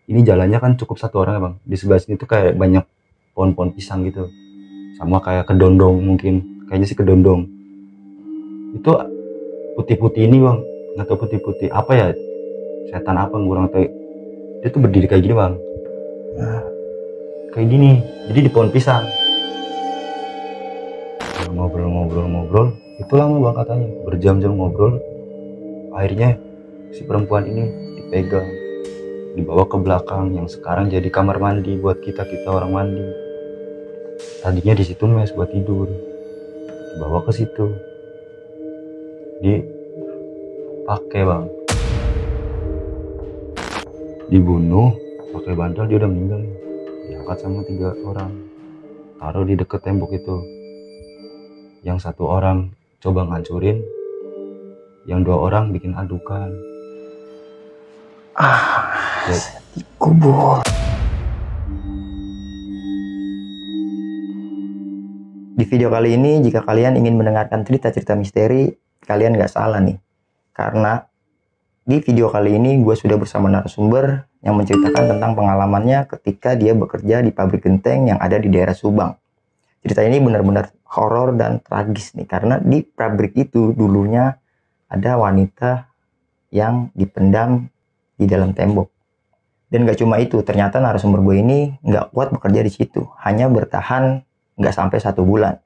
ini jalannya kan cukup satu orang ya bang, di sebelah sini tuh kayak banyak pohon-pohon pisang gitu, sama kayak kedondong, mungkin kayaknya sih kedondong itu putih-putih ini bang, nggak tahu putih-putih apa ya, setan apa kurang tahu. Dia tuh berdiri kayak gini bang, kayak gini, jadi di pohon pisang. Ngobrol-ngobrol itu lama bang, katanya berjam-jam ngobrol. Akhirnya si perempuan ini dipegang, dibawa ke belakang yang sekarang jadi kamar mandi buat kita orang mandi. Tadinya di situ mes buat tidur, dibawa ke situ, dipakai bang, dibunuh pakai bantal. Dia udah meninggal, diangkat sama 3 orang, taruh di deket tembok itu. Yang 1 orang coba ngancurin, yang 2 orang bikin adukan. Kubur. Di video kali ini, jika kalian ingin mendengarkan cerita-cerita misteri, kalian nggak salah nih. Karena di video kali ini gue sudah bersama narasumber yang menceritakan tentang pengalamannya ketika dia bekerja di pabrik genteng yang ada di daerah Subang. Cerita ini benar-benar horor dan tragis nih, karena di pabrik itu dulunya ada wanita yang dipendam di dalam tembok. Dan gak cuma itu, ternyata narasumber gue ini nggak kuat bekerja di situ, hanya bertahan nggak sampai 1 bulan.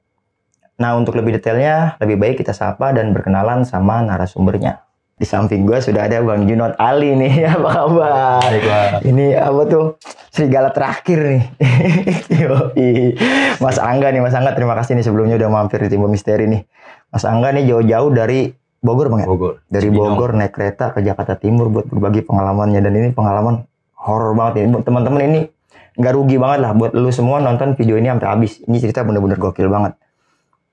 Nah, untuk lebih detailnya, lebih baik kita sapa dan berkenalan sama narasumbernya. Di samping gue sudah ada Bang Junot Ali nih, apa kabar? Ini apa tuh, serigala terakhir nih. Yoi. Mas Angga nih, Mas Angga terima kasih nih sebelumnya udah mampir di Timbu Misteri nih. Mas Angga nih jauh-jauh dari Bogor Bang ya? Bogor. Dari Bogor naik kereta ke Jakarta Timur buat berbagi pengalamannya, dan ini pengalaman horor banget nih. Buat teman-teman ini nggak rugi banget lah buat lu semua nonton video ini sampai habis. Ini cerita bener-bener gokil banget.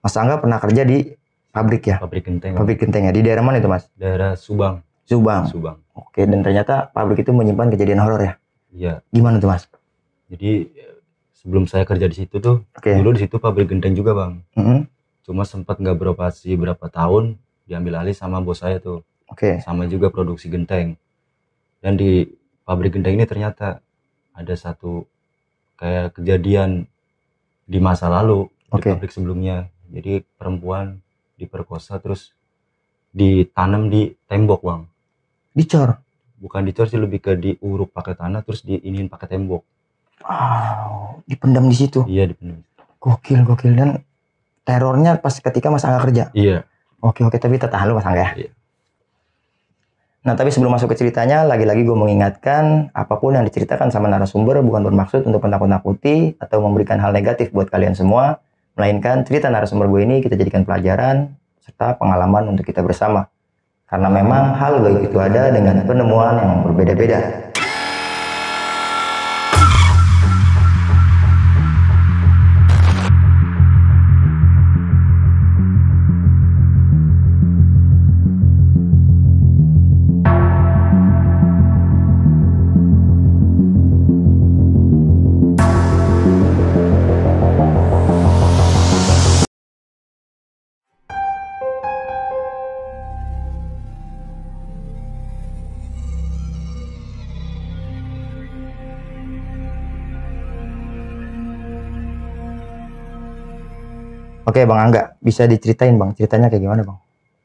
Mas Angga pernah kerja di pabrik ya? Pabrik genteng. Pabrik genteng ya. Di daerah mana itu Mas? Daerah Subang. Subang. Oke, dan ternyata pabrik itu menyimpan kejadian horor ya? Iya. Gimana tuh Mas? Jadi sebelum saya kerja di situ tuh, dulu di situ pabrik genteng juga bang. Cuma sempat nggak beroperasi berapa tahun, diambil alih sama bos saya tuh. Sama juga produksi genteng. Dan di pabrik genteng ini ternyata ada satu kayak kejadian di masa lalu di pabrik sebelumnya. Jadi perempuan diperkosa terus ditanam di tembok bang. Dicor? Bukan dicor sih, lebih ke diuruk pakai tanah terus diinin pakai tembok. Wow, dipendam di situ? Iya, dipendam. Gokil. Dan terornya pas ketika Mas Angga kerja? Iya. Oke, tapi tahan lu Mas Angga ya? Iya. Nah, tapi sebelum masuk ke ceritanya, lagi-lagi gue mengingatkan, apapun yang diceritakan sama narasumber bukan bermaksud untuk menakut-nakuti atau memberikan hal negatif buat kalian semua, melainkan cerita narasumber gue ini kita jadikan pelajaran serta pengalaman untuk kita bersama. Karena memang hal gaib itu ada dengan penemuan yang berbeda-beda. Oke Bang Angga, bisa diceritain Bang, ceritanya kayak gimana Bang?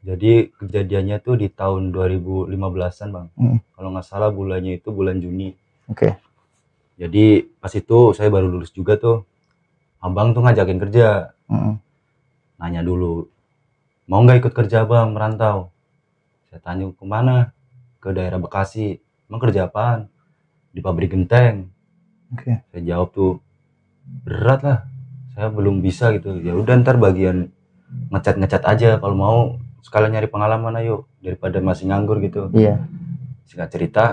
Jadi kejadiannya tuh di tahun 2015-an Bang. Kalau nggak salah bulannya itu bulan Juni. Jadi pas itu saya baru lulus juga tuh. Abang tuh ngajakin kerja. Nanya dulu, mau nggak ikut kerja Bang, merantau? Saya tanya kemana? Ke daerah Bekasi. Emang kerja apaan? Di pabrik genteng. Saya jawab tuh, berat lah, saya belum bisa gitu. Ya udah ntar bagian ngecat aja, kalau mau sekalian nyari pengalaman ayo, daripada masih nganggur gitu. Singkat cerita,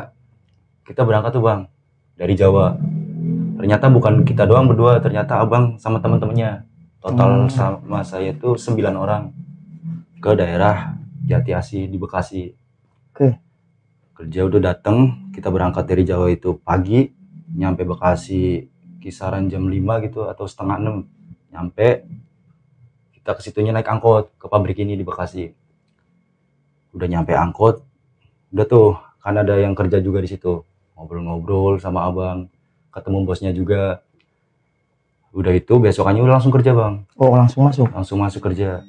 kita berangkat tuh Bang dari Jawa. Ternyata bukan kita doang berdua, ternyata abang sama teman-temannya. Total sama saya tuh 9 orang ke daerah Jati Asih di Bekasi. Kerja udah dateng, kita berangkat dari Jawa itu pagi, nyampe Bekasi kisaran jam 5 gitu atau setengah 6. Nyampe, kita ke situnya naik angkot ke pabrik ini di Bekasi. Udah nyampe angkot, udah tuh kan ada yang kerja juga di situ. ngobrol-ngobrol sama abang, ketemu bosnya juga. Udah itu besokannya udah langsung kerja bang. Oh langsung masuk? Langsung masuk kerja.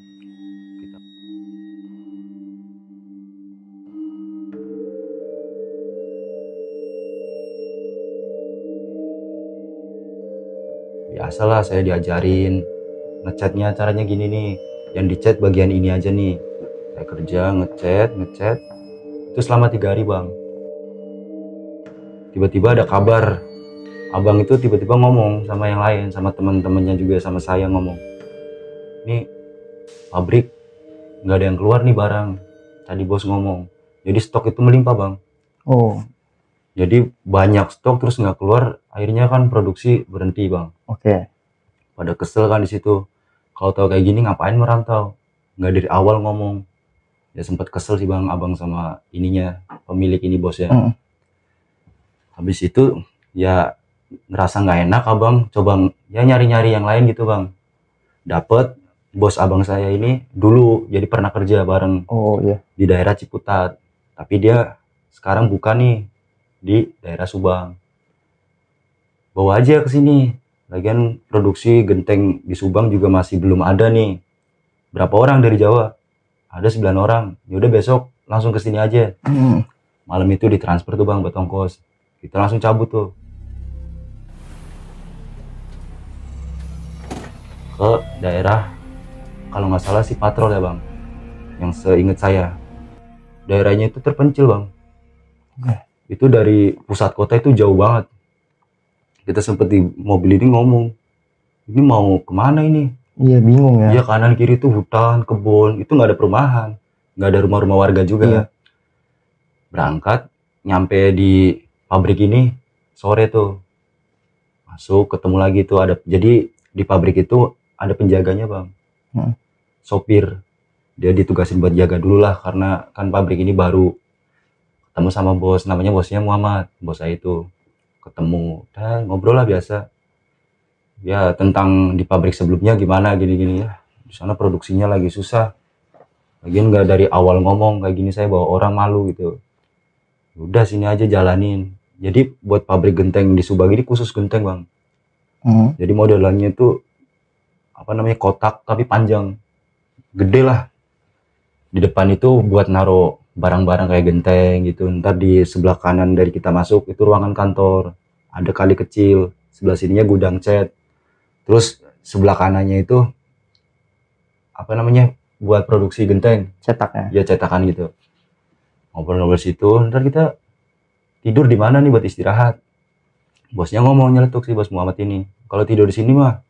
Biasalah saya diajarin ngechatnya caranya gini nih, yang dicat bagian ini aja nih. Saya kerja ngechat itu selama 3 hari bang. Tiba-tiba ada kabar, abang itu tiba-tiba ngomong sama yang lain, sama teman-temannya juga, sama saya ngomong, nih pabrik nggak ada yang keluar nih barang, tadi bos ngomong. Jadi stok itu melimpah bang. Oh, jadi banyak stok terus nggak keluar, akhirnya kan produksi berhenti bang. Oke. Pada kesel kan di situ, kalau tahu kayak gini ngapain merantau, nggak dari awal ngomong. Ya sempat kesel sih bang, abang sama ininya, pemilik ini bosnya. Habis itu ya ngerasa nggak enak, abang coba ya nyari-nyari yang lain gitu bang. Dapet bos abang saya ini dulu jadi pernah kerja bareng. Oh iya. Di daerah Ciputat, tapi dia sekarang buka nih di daerah Subang. Bawa aja ke sini, lagian produksi genteng di Subang juga masih belum ada nih. Berapa orang dari Jawa? Ada 9 orang. Yaudah besok langsung ke sini aja. Malam itu ditransfer tuh bang buat ongkos. Kita langsung cabut tuh ke daerah, kalau nggak salah sih Patrol ya bang, yang seingat saya. Daerahnya itu terpencil bang. Itu dari pusat kota itu jauh banget. Kita sempet di mobil ini ngomong, ini mau kemana ini? Iya bingung ya. Iya kanan kiri tuh hutan, kebun, itu nggak ada perumahan, nggak ada rumah-rumah warga juga. Iya. Berangkat, nyampe di pabrik ini sore tuh, masuk ketemu lagi tuh ada, jadi di pabrik itu ada penjaganya bang, sopir. Dia ditugasin buat jaga dulu lah, karena kan pabrik ini baru. Ketemu sama bos, namanya bosnya Muhammad, bos saya itu. Ketemu dan ngobrol lah biasa ya tentang di pabrik sebelumnya gimana gini-gini ya. Di sana produksinya lagi susah, lagian nggak dari awal ngomong kayak gini, saya bawa orang malu gitu. Udah sini aja jalanin. Jadi buat pabrik genteng di Subang ini khusus genteng bang. Jadi modelannya itu apa namanya, kotak tapi panjang, gede lah. Di depan itu buat naruh barang-barang kayak genteng gitu. Ntar di sebelah kanan dari kita masuk itu ruangan kantor, ada kali kecil, sebelah sininya gudang cat. Terus sebelah kanannya itu apa namanya, buat produksi genteng, cetaknya ya cetakan gitu. Ngobrol-ngobrol situ, ntar kita tidur di mana nih buat istirahat. Bosnya ngomong nyeletuk sih, bos Muhammad ini, kalau tidur di sini mah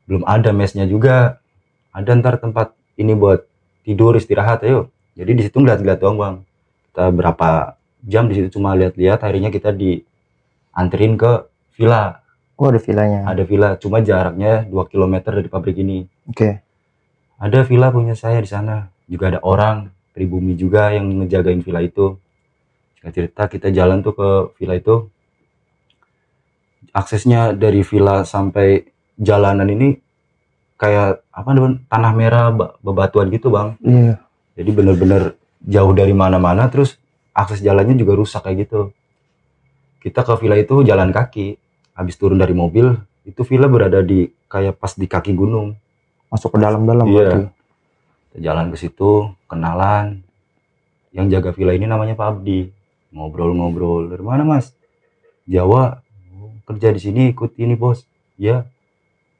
belum ada mesnya juga, ada ntar tempat ini buat tidur istirahat, ayo. Jadi di situ ngeliat-ngeliat doang bang. Kita berapa jam di situ cuma lihat-lihat. Akhirnya kita dianterin ke villa. Oh ada villanya? Ada villa, cuma jaraknya 2 km dari pabrik ini. Oke. Ada villa punya saya di sana. Juga ada orang pribumi juga yang ngejagain villa itu. Cerita kita jalan tuh ke villa itu. Aksesnya dari villa sampai jalanan ini kayak apa namanya, tanah merah bebatuan gitu bang. Iya. Jadi bener-bener jauh dari mana-mana, terus akses jalannya juga rusak kayak gitu. Kita ke villa itu jalan kaki. Habis turun dari mobil, itu villa berada di kayak pas di kaki gunung. Masuk ke dalam-dalam. Iya. Kita jalan ke situ, kenalan. Yang jaga villa ini namanya Pak Abdi. Ngobrol-ngobrol. Dari mana mas? Jawa. Kerja di sini, ikut ini bos. Ya.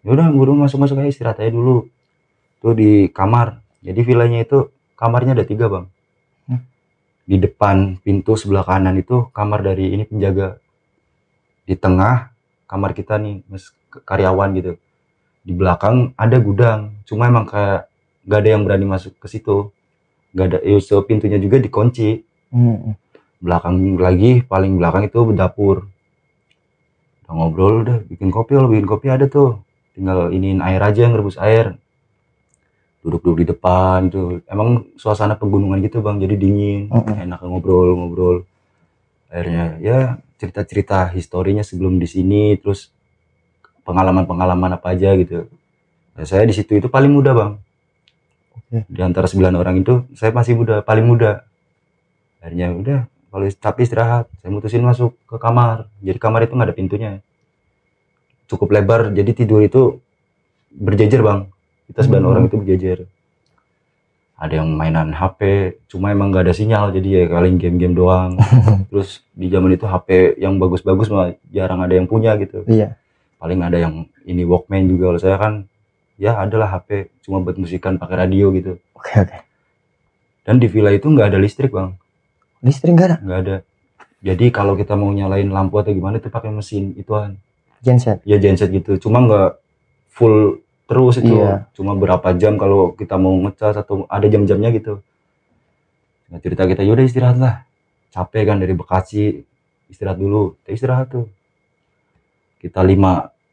Yaudah, buru masuk-masuk aja, istirahat aja dulu. Tuh di kamar. Jadi villanya itu kamarnya ada 3 bang. Di depan pintu sebelah kanan itu kamar dari ini penjaga. Di tengah kamar kita nih, mas karyawan gitu. Di belakang ada gudang, cuma emang kayak gak ada yang berani masuk ke situ. Gak ada, so pintunya juga dikunci. Belakang lagi, paling belakang itu dapur. Udah ngobrol, udah bikin kopi, kalau bikin kopi ada tuh. Tinggal iniin air aja, ngerebus air. Duduk-duduk di depan itu, emang suasana pegunungan gitu bang, jadi dingin, enak ngobrol-ngobrol. Akhirnya ya cerita-cerita historinya sebelum di sini, terus pengalaman-pengalaman apa aja gitu. Ya, saya di situ itu paling muda bang. Di antara 9 orang itu saya masih muda, paling muda. Akhirnya udah Kalau tapi istirahat, saya mutusin masuk ke kamar. Jadi kamar itu nggak ada pintunya, cukup lebar, jadi tidur itu berjejer bang. Kita 9 orang itu berjejer. Ada yang mainan HP, cuma emang nggak ada sinyal, jadi ya paling game-game doang. Terus di zaman itu HP yang bagus-bagus mah jarang ada yang punya gitu. Iya. Paling ada yang ini Walkman juga. Kalau saya kan ya adalah HP cuma buat musikan pakai radio gitu. Oke. Dan di villa itu nggak ada listrik bang. Listrik nggak ada? Nggak ada. Jadi kalau kita mau nyalain lampu atau gimana itu pakai mesin ituan. Genset. Ya genset gitu. Cuma nggak full terus itu. Iya. Cuma berapa jam kalau kita mau ngecas atau ada jam-jamnya gitu. Nah cerita kita yaudah istirahat lah. Capek kan dari Bekasi, istirahat dulu. Kita istirahat tuh. Kita 5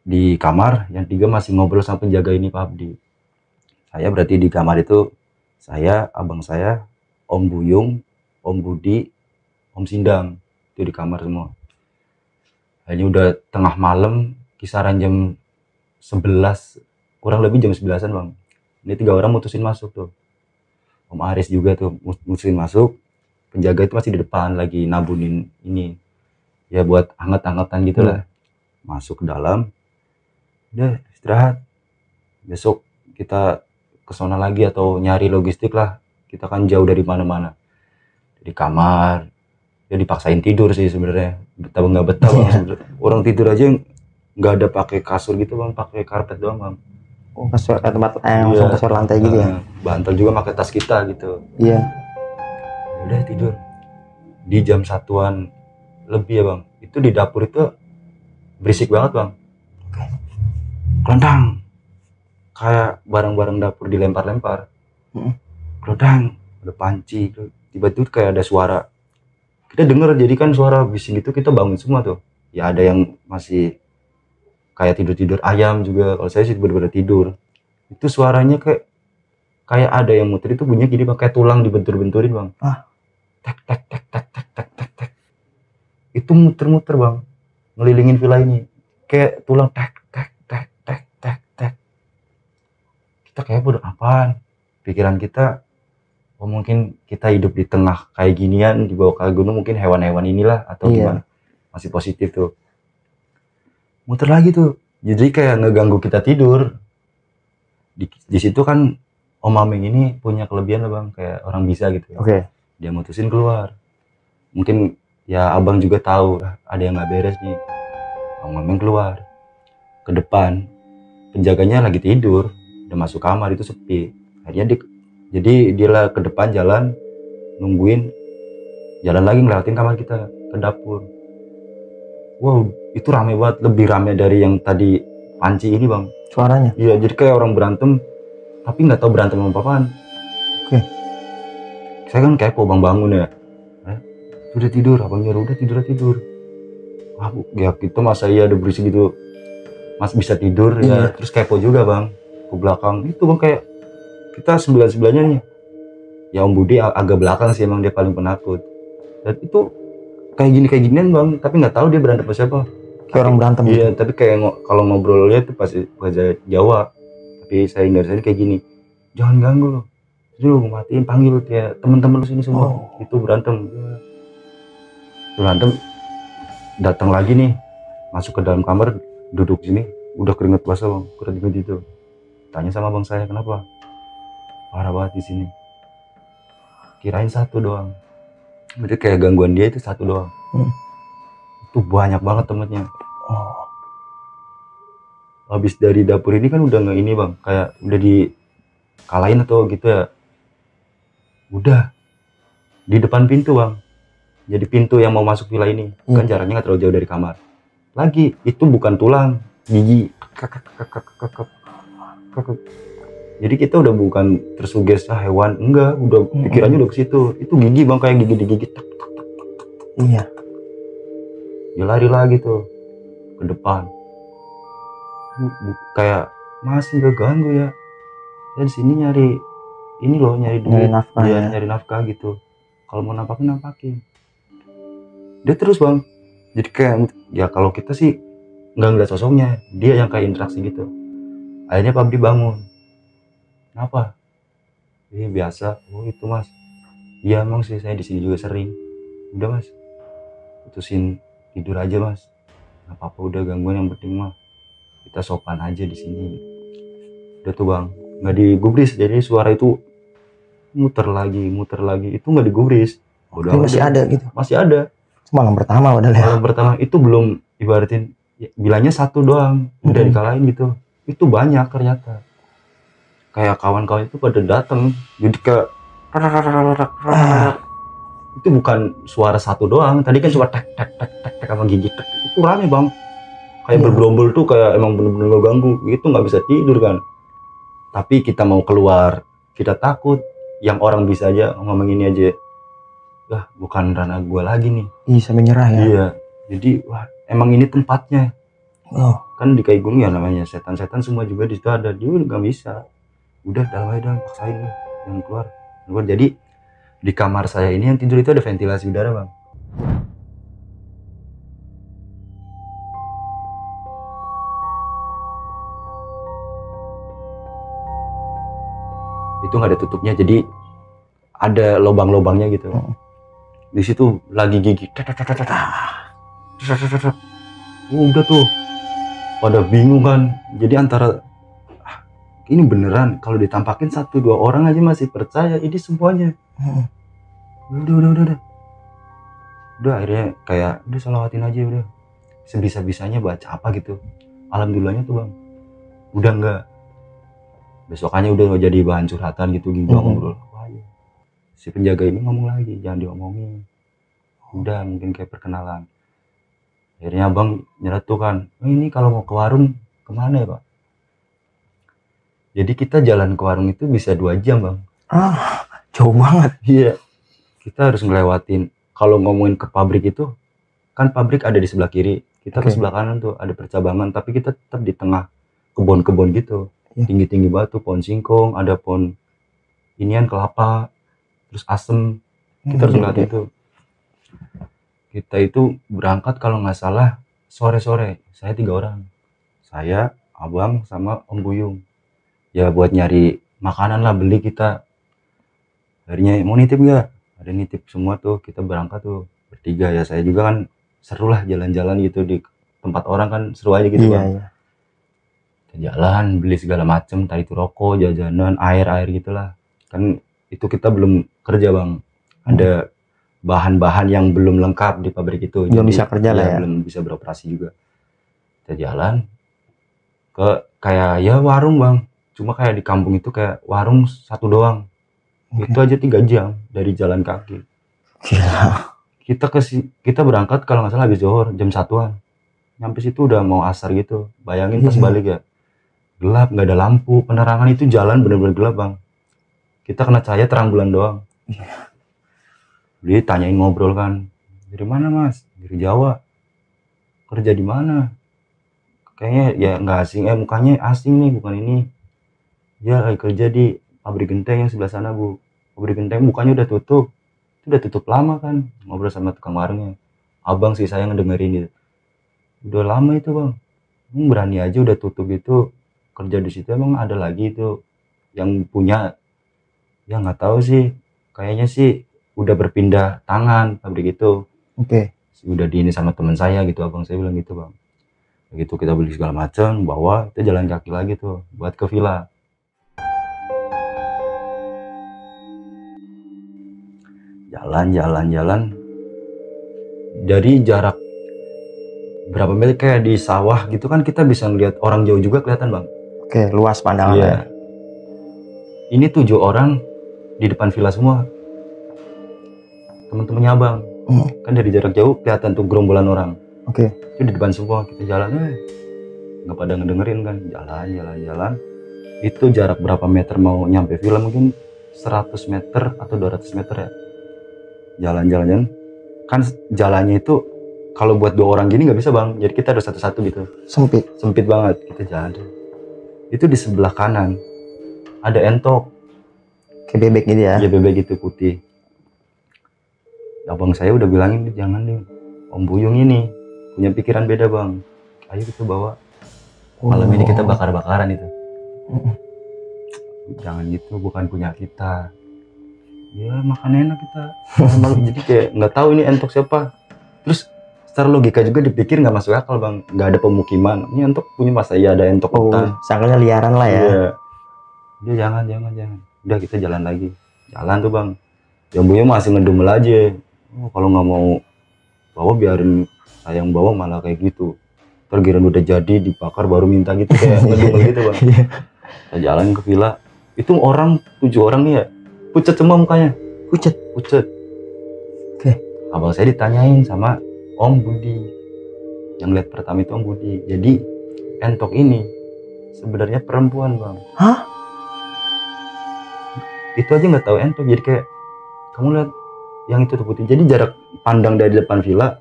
di kamar, yang 3 masih ngobrol sama penjaga ini Pak Abdi. Saya berarti di kamar itu saya, abang saya, Om Buyung, Om Budi, Om Sindang, itu di kamar semua. Ini udah tengah malam, kisaran jam 11, kurang lebih jam 11-an bang. Ini 3 orang mutusin masuk tuh. Om Aris juga tuh mutusin masuk. Penjaga itu masih di depan lagi nabunin ini. Ya buat hangat-hangatan gitu lah. Masuk ke dalam. Udah istirahat. Besok kita kesana lagi atau nyari logistik lah. Kita kan jauh dari mana-mana. Di kamar. Ya dipaksain tidur sih sebenarnya. Betah nggak betah bang. Orang tidur aja nggak ada pakai kasur gitu bang, pakai karpet doang bang. Oh, kasur tempat langsung kasur lantai gitu ya. Bantal juga pakai tas kita gitu. Iya. Udah tidur. Di jam 1-an lebih ya bang. Itu di dapur itu berisik banget bang. Kelentang. Kayak barang-barang dapur dilempar-lempar. Kelentang. Ada panci. Tiba-tiba kayak ada suara. Kita denger, jadi kan suara bising itu kita bangun semua tuh. Ya ada yang masih kayak tidur-tidur ayam juga. Kalau saya sih bener-bener tidur. Itu suaranya kayak ada yang muter, itu bunyinya gini bang, kayak tulang dibentur-benturin bang. Tek tek tek tek tek tek tek tek. Itu muter-muter bang, ngelilingin villa ini. Kayak tulang tek tek tek tek tek tek. Kita kayak bodoh apaan? Pikiran kita, oh mungkin kita hidup di tengah kayak ginian, di bawah kaki gunung mungkin hewan-hewan inilah atau gimana. Masih positif tuh. Muter lagi tuh. Jadi kayak ngeganggu kita tidur. Di situ kan Om Aming ini punya kelebihan lah bang, kayak orang bisa gitu ya. Oke. Dia mutusin keluar. Mungkin ya abang juga tahu ada yang nggak beres nih. Om Aming keluar ke depan. Penjaganya lagi tidur, udah masuk kamar itu sepi. Akhirnya jadi dia lah ke depan jalan, nungguin, jalan lagi ngelewatin kamar kita ke dapur. Wow, itu rame banget, lebih rame dari yang tadi panci ini bang. Suaranya? Iya, jadi kayak orang berantem, tapi nggak tahu berantem apa apaan. Oke. Saya kan kepo bang, bangun ya. Udah tidur, abang nyuruh udah tidur. Ya kita masa iya ada berisik gitu, mas bisa tidur ya. Terus kepo juga bang, ke belakang itu bang, kayak kita sebelah-sebelahnya nih. Ya Om Budi agak belakang sih, emang dia paling penakut. Dan itu kayak ginian bang, tapi nggak tahu dia berantem sama siapa. Kayak orang berantem. Iya, tapi kayak kalau ngobrolnya itu pasti bahasa Jawa. Tapi saya nggak kayak gini. Jangan ganggu lo. Jadi lu matiin, panggil ya teman-teman lu sini semua. Itu berantem. Datang lagi nih, masuk ke dalam kamar, duduk sini, udah keringet basah bang, keringet itu. Tanya sama bang saya, kenapa? Parah banget di sini. Kirain satu doang. Jadi kayak gangguan dia itu satu doang. Itu banyak banget temennya. Habis dari dapur ini kan udah nggak ini bang, kayak udah dikalahin atau gitu ya. Udah di depan pintu bang. Jadi pintu yang mau masuk villa ini kan jaraknya nggak terlalu jauh dari kamar. Lagi itu bukan tulang, gigi. Jadi kita udah bukan tersuges hewan, enggak, udah pikirannya udah ke situ. Itu gigi bang, kayak gigi digigit. Iya. Dia lari lagi tuh ke depan. Kayak masih gak ganggu ya. Saya di sini nyari ini loh, nyari duit, nyari nafkah gitu. Kalau mau nampakin. Dia terus bang. Jadi kayak ya kalau kita sih nggak ngeliat sosoknya, dia yang kayak interaksi gitu. Akhirnya Pak Abdi bangun. Kenapa? Biasa. Oh itu mas. Iya emang sih, saya di sini juga sering. udah mas, putusin tidur aja mas, nggak apa-apa, udah gangguan, yang penting mah kita sopan aja di sini. Udah tuh bang, nggak digubris, jadi suara itu muter lagi itu nggak digubris. Udah masih ada gitu. Masih ada. Malam pertama padahal ya. Malam pertama itu belum, ibaratin bilangnya satu doang, udah dikalahin gitu. Itu banyak ternyata. Kayak kawan-kawan itu pada datang, jadi kayak itu bukan suara satu doang. Tadi kan cuma tek tek tek tek tek sama gigi tek. Itu rame bang. Kayak bergerombol tuh, kayak emang bener-bener ngeganggu. Itu nggak bisa tidur kan. Tapi kita mau keluar, kita takut. Yang orang bisa aja ngomong ini aja, wah bukan ranah gue lagi nih. Bisa menyerah ya. Iya. Jadi wah emang ini tempatnya. Kan di Kaigung ya namanya setan-setan semua juga di situ ada. Dia udah nggak bisa. Udah dalam aja, paksain nih, jangan keluar. Jadi di kamar saya ini yang tidur itu ada ventilasi udara bang. Itu nggak ada tutupnya, jadi ada lubang-lubangnya gitu. Di situ lagi gigi. Udah tuh pada bingung kan. Jadi antara ini beneran, kalau ditampakin 1-2 orang aja masih percaya, ini semuanya. Udah akhirnya kayak udah salawatin aja, udah sebisa-bisanya baca apa gitu. Alhamdulillahnya tuh bang udah enggak. Besokannya udah jadi bahan curhatan gitu, gimana ngobrol. Si penjaga ini ngomong lagi, jangan diomongin. Udah mungkin kayak perkenalan. Akhirnya abang nyeretuh kan, ini kalau mau ke warung kemana ya pak? Jadi kita jalan ke warung itu bisa 2 jam bang. Jauh banget. Iya, kita harus ngelewatin. Kalau ngomongin ke pabrik itu, kan pabrik ada di sebelah kiri, kita ke sebelah kanan tuh ada percabangan, tapi kita tetap di tengah kebun-kebun gitu. Tinggi-tinggi batu, pohon singkong, ada pohon inian kelapa, terus asem. Kita harus ngeliat itu. Kita itu berangkat kalau nggak salah sore-sore. Saya 3 orang, saya, abang, sama Om Buyung. Ya buat nyari makanan lah, beli kita. Akhirnya mau nitip nggak? Ada nitip semua tuh. Kita berangkat tuh bertiga ya. Saya juga kan seru lah jalan-jalan gitu di tempat orang, kan seru aja gitu bang. Kita jalan, beli segala macem, tadi itu rokok, jajanan, air gitulah. Kan itu kita belum kerja bang. Ada bahan-bahan yang belum lengkap di pabrik itu. Belum bisa kerja lah ya. Belum bisa beroperasi juga. Kita jalan ke kayak ya warung bang. Cuma kayak di kampung itu kayak warung satu doang. Itu aja 3 jam dari jalan kaki. Kita berangkat kalau nggak salah habis zuhur jam 1-an. Nyampe situ udah mau asar gitu. Bayangin pas balik ya, gelap, nggak ada lampu, penerangan itu jalan bener-bener gelap bang. Kita kena cahaya terang bulan doang. Dia tanyain, ngobrol kan, dari mana mas? Dari Jawa. Kerja di mana? Kayaknya ya nggak asing, mukanya asing nih, bukan ini. Ya lagi kerja di pabrik genteng yang sebelah sana bu. Pabrik genteng bukannya udah tutup. Itu udah tutup lama kan. Ngobrol sama tukang warungnya. Abang sih saya ngedengerin gitu. Udah lama itu bang. Berani aja udah tutup itu. Kerja di situ emang ada lagi itu yang punya. Ya nggak tahu sih. Kayaknya sih udah berpindah tangan pabrik itu. Udah di ini sama teman saya gitu, abang saya bilang gitu bang. Begitu kita beli segala macam, bawa kita jalan kaki lagi tuh buat ke villa. Jalan. Dari jarak berapa meter kayak di sawah gitu kan, kita bisa ngeliat orang jauh juga kelihatan bang. Luas pandangannya. Ini 7 orang di depan villa semua. Temen-temennya abang. Kan dari jarak jauh kelihatan tuh gerombolan orang. Itu di depan semua. Kita jalan nggak pada ngedengerin kan. Jalan. Itu jarak berapa meter mau nyampe villa, mungkin 100 meter atau 200 meter ya. Jalan. Kan jalannya itu kalau buat 2 orang gini nggak bisa bang. Jadi kita harus satu-satu gitu. Sempit banget. Kita jalan. Itu di sebelah kanan ada entok. Kayak bebek gitu ya. Iya bebek gitu putih. Abang saya udah bilangin, jangan nih, Om Buyung ini punya pikiran beda bang. Ayo kita bawa. Malam ini kita bakar-bakaran itu. Jangan gitu, bukan punya kita. Ya makan enak kita. Jadi kayak nggak tahu ini entok siapa. Terus secara logika juga dipikir nggak masuk akal bang, nggak ada pemukiman. Ini entok punya masa iya ada entok hutan. Sangkanya liaran lah ya. Iya. Dia jangan. Udah kita jalan lagi. Jalan tuh bang. Jambunya masih ngedumel aja. Oh, kalau nggak mau bawa biarin saya yang bawa malah kayak gitu. Tergiran udah jadi dibakar baru minta gitu kayak ngedumel gitu bang. Kita jalan ke villa. Itu 7 orang nih ya. Pucet semua mukanya. Pucet. Oke. Abang saya ditanyain sama Om Budi. Yang lihat pertama itu Om Budi. Jadi entok ini sebenarnya perempuan bang. Hah? Itu aja nggak tahu entok. Jadi kayak kamu lihat yang itu tuh putih. Jadi jarak pandang dari depan villa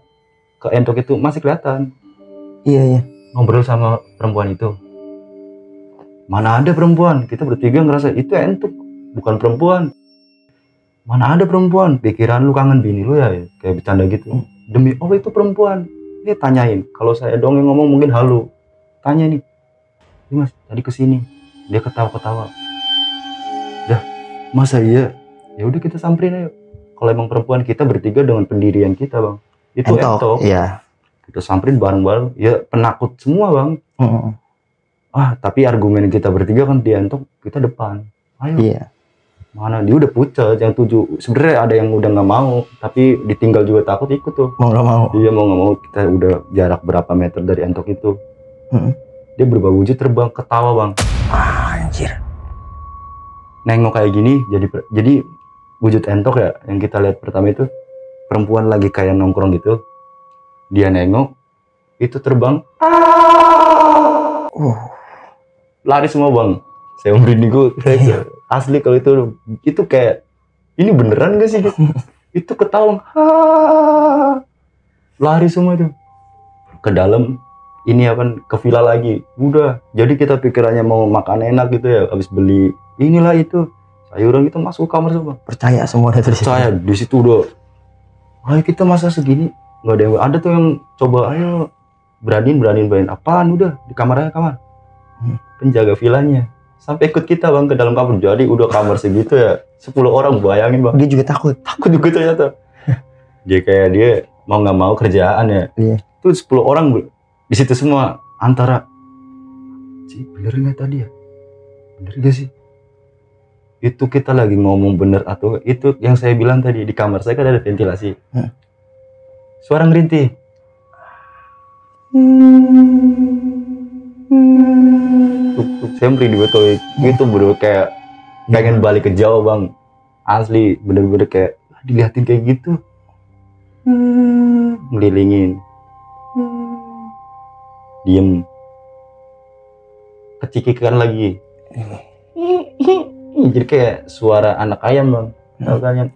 ke entok itu masih kelihatan. Iya. Ngobrol sama perempuan itu. Mana ada perempuan? Kita bertiga ngerasa itu entok, bukan perempuan. Mana ada perempuan? Pikiran lu kangen bini lu ya, kayak bercanda gitu. Demi Allah itu perempuan. Dia tanyain. Kalau saya dong yang ngomong mungkin halu. Tanya nih, Mas tadi kesini. Dia ketawa-ketawa. Dah, masa iya? Ya udah kita samperin ayo. Kalau emang perempuan kita bertiga dengan pendirian kita bang, itu entok. Iya. Kita samperin bareng-bareng. Ya penakut semua bang. Tapi argumen kita bertiga kan dia entok, kita depan. Ayo. Iya. Mana dia udah pucat yang 7. Sebenarnya ada yang udah nggak mau, tapi ditinggal juga takut ikut tuh. Mau nggak mau. Iya mau nggak mau. Kita udah jarak berapa meter dari entok itu. Dia berubah wujud terbang ketawa bang. Anjir. Nengok kayak gini jadi wujud entok ya yang kita lihat pertama itu perempuan lagi kayak nongkrong gitu. Dia nengok itu terbang. Lari semua bang. Saya merinding gue. Asli kalau itu kayak ini beneran gak sih? Itu ketawa. Lari semua itu ke dalam. Ini apa ke villa lagi. Udah. Jadi kita pikirannya mau makan enak gitu ya. Habis beli inilah itu sayuran gitu masuk kamar semua. Percaya semua dari situ. Percaya di situ udah. Ayo kita masa segini nggak ada yang ada tuh yang coba ayo beraniin apaan udah di kamar aja kamar. Penjaga villanya sampai ikut kita bang ke dalam kamar. Jadi udah kamar segitu ya 10 orang bayangin bang. Dia juga takut juga ternyata. Dia kayak dia mau nggak mau kerjaan ya. Iya. Itu 10 orang di situ semua antara bener nggak tadi ya? Bener gak sih? Itu kita lagi ngomong bener atau itu yang saya bilang tadi di kamar saya kan ada ventilasi. Suara ngerintih. Saya merinding betul itu bener kayak pengen balik ke Jawa bang. Asli bener-bener kayak dilihatin kayak gitu. Ngelilingin. Diem. Kecikikan lagi. Jadi kayak suara anak ayam bang. Makanya.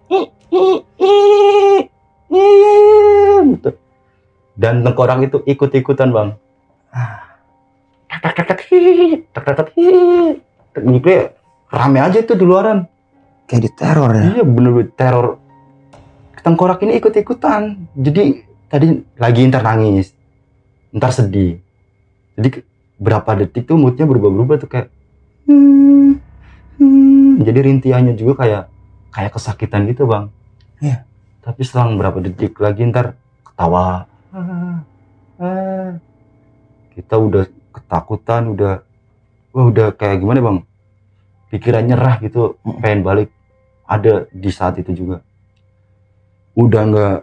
Dan tengkorak itu ikut-ikutan bang. Ini rame aja itu di luaran. Kayak di teror ya? Iya bener-bener teror. Tengkorak ini ikut-ikutan. Jadi tadi lagi ntar nangis, ntar sedih. Jadi berapa detik tuh moodnya berubah-berubah tuh kayak jadi rintihannya juga kayak kesakitan gitu bang. Iya. Tapi selang berapa detik lagi ntar ketawa. Kita udah ketakutan, udah kayak gimana bang? Pikiran nyerah gitu, pengen balik. Ada di saat itu juga. Udah nggak,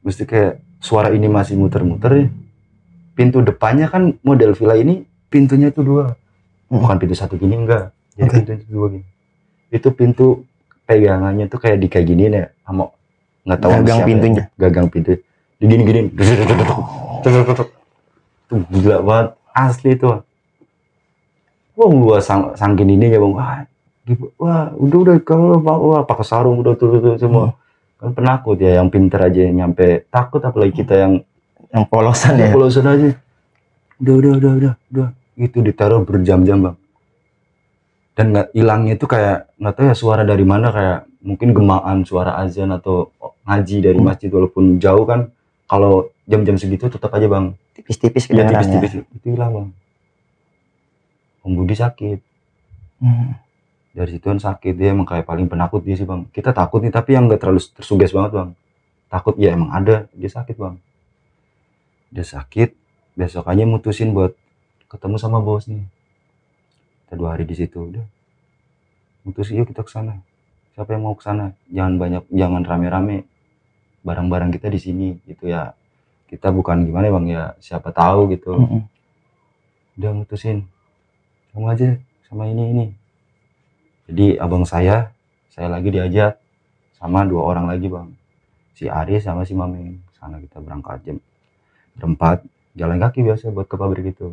mesti kayak suara ini masih muter-muter ya. Pintu depannya kan model villa ini pintunya itu 2, bukan pintu 1 gini enggak. Jadi pintunya itu 2 gini. Itu pintu pegangannya tuh kayak giniin ya, sama nggak tahu gagang pintunya. Gagang pintu. Digini-giniin. Tuh gila banget, asli itu. Wah gua sangkin ini ya bang. Wah udah kalau pakai sarung udah tuh semua. Kan penakut ya, yang pinter aja yang nyampe takut, apalagi kita yang polosan ya. Polosan aja. Udah. Itu ditaruh berjam-jam bang. Dan nggak hilangnya itu kayak nggak tahu ya suara dari mana, kayak mungkin gemaan suara azan atau ngaji dari masjid, walaupun jauh kan. Kalau jam-jam segitu tetap aja bang. Tipis-tipis Ya, kedengarannya. tipis-tipis itu hilang bang. Om Budi sakit. Dari situ kan sakit, dia emang kayak paling penakut dia sih bang. Kita takut nih tapi yang nggak terlalu tersuges banget bang. Takut ya emang ada, dia sakit bang. Dia sakit, besokannya mutusin buat ketemu sama bos nih. Kita 2 hari di situ udah. Mutusin yuk kita ke sana. Siapa yang mau ke sana? Jangan rame-rame. Barang-barang kita di sini gitu ya. Kita bukan gimana bang ya, siapa tahu gitu. Udah mutusin. Kamu aja sama ini. Jadi abang saya lagi diajak sama 2 orang lagi bang, si Aris sama si Mameng. Sana kita berangkat jam berempat, jalan kaki biasa buat ke pabrik itu.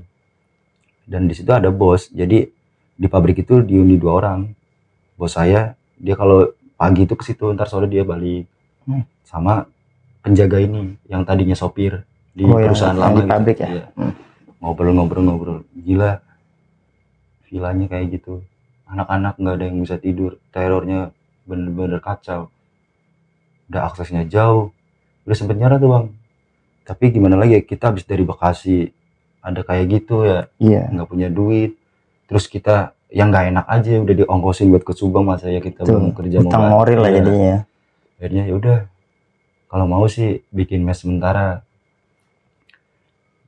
Dan di situ ada bos, jadi di pabrik itu dihuni 2 orang. Bos saya, dia kalau pagi itu ke situ, ntar sore dia balik. Sama penjaga ini yang tadinya sopir di perusahaan lama di pabrik gitu. Ya. Ngobrol, gila vilanya kayak gitu. Anak-anak nggak ada yang bisa tidur, terornya bener-bener kacau. Udah aksesnya jauh, udah sempet nyerah tuh bang. Tapi gimana lagi, kita habis dari Bekasi, ada kayak gitu ya, nggak punya duit. Terus kita yang nggak enak aja udah diongkosin buat ke Subang, masa ya kita belum kerja utang moral lah jadinya. Akhirnya ya udah, kalau mau sih bikin mes sementara.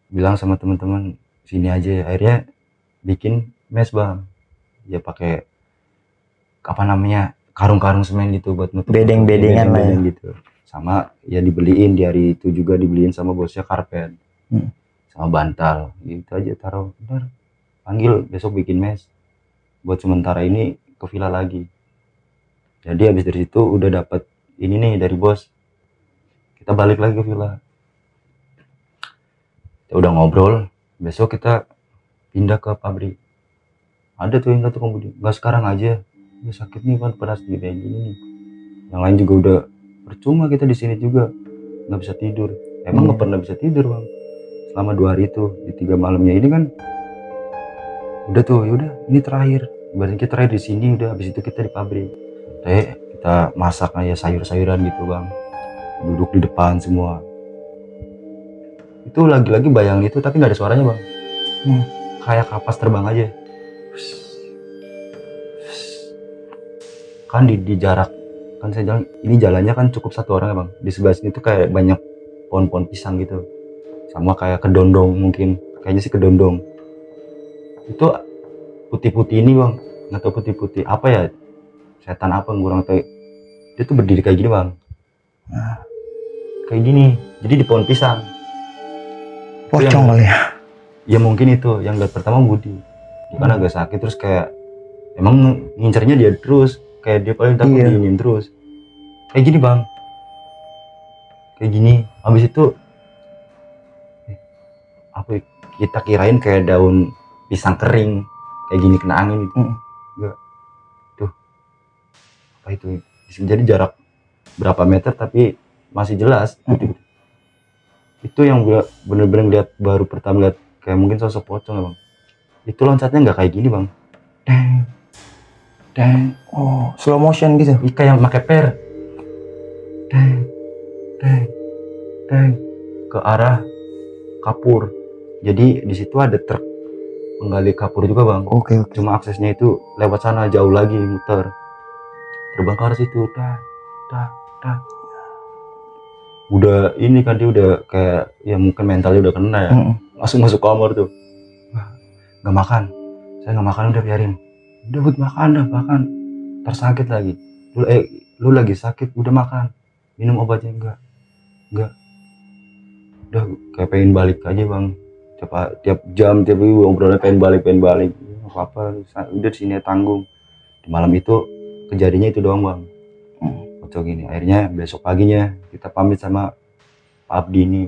Bilang sama teman-teman sini aja. Akhirnya bikin mes bang. Ya pakai apa namanya, karung-karung semen gitu buat nutup bedeng-bedengan lah ya. Gitu. Sama ya dibeliin di hari itu juga, dibeliin sama bosnya karpet sama bantal gitu aja, taruh. Bentar, panggil besok bikin mes buat sementara ini ke villa lagi. Jadi habis dari situ udah dapat ini nih dari bos, kita balik lagi ke villa. Kita udah ngobrol, besok kita pindah ke pabrik. Ada tuh yang kata komudi, nggak sekarang aja, ya sakit nih kan, pada segini kayak gini nih. Yang lain juga udah percuma, kita di sini juga nggak bisa tidur. Emang nggak pernah bisa tidur bang selama 2 hari itu. Di 3 malamnya ini kan udah tuh, yaudah ini terakhir, berarti kita terakhir di sini. Udah habis itu kita di pabrik, kita masak aja sayur-sayuran gitu bang, duduk di depan semua. Itu lagi-lagi bayang itu tapi nggak ada suaranya bang. Kayak kapas terbang aja. Kan di jarak, kan saya jalan, ini jalannya kan cukup 1 orang ya bang. Di sebelah sini tuh kayak banyak pohon-pohon pisang gitu, sama kayak kedondong, mungkin kayaknya sih kedondong. Itu putih-putih ini bang, nggak tahu putih-putih apa ya, setan apa kurang tahu. Dia tuh berdiri kayak gini bang, kayak gini. Jadi di pohon pisang. Pocong kali ya. Ya mungkin itu yang lihat pertama Budi. Dia kan agak sakit, terus kayak emang ngincernya dia terus, kayak dia paling takut diinin terus. Kayak gini bang, kayak gini. Habis itu apa kita kirain kayak daun pisang kering kayak gini kena angin gitu. Enggak. Tuh. Apa itu? Jadi jarak berapa meter tapi masih jelas. Itu yang gue bener-bener lihat, baru pertama lihat kayak mungkin sosok pocong ya bang. Itu loncatnya nggak kayak gini bang. Deng. Oh, slow motion gitu. Kayak pakai per. Deng. Ke arah kapur. Jadi di situ ada truk penggali kapur juga bang. Oke. Cuma aksesnya itu lewat sana jauh lagi, muter. Terbang ke arah situ. Dah. Udah ini kan dia udah kayak ya mungkin mentalnya udah kena ya. Langsung masuk kamar tuh. Nggak makan. Saya nggak makan, udah biarin. Udah buat makan dah, makan. Tersakit lagi. Lu lagi sakit, udah makan. Minum obatnya enggak. Udah kayak pengen balik aja bang. Tiap jam, tiap minggu ngobrolnya pengen balik. Apa udah di sini tanggung. Di malam itu kejadiannya itu doang bang. Kocok gini. Akhirnya besok paginya kita pamit sama Pak Abdi ini.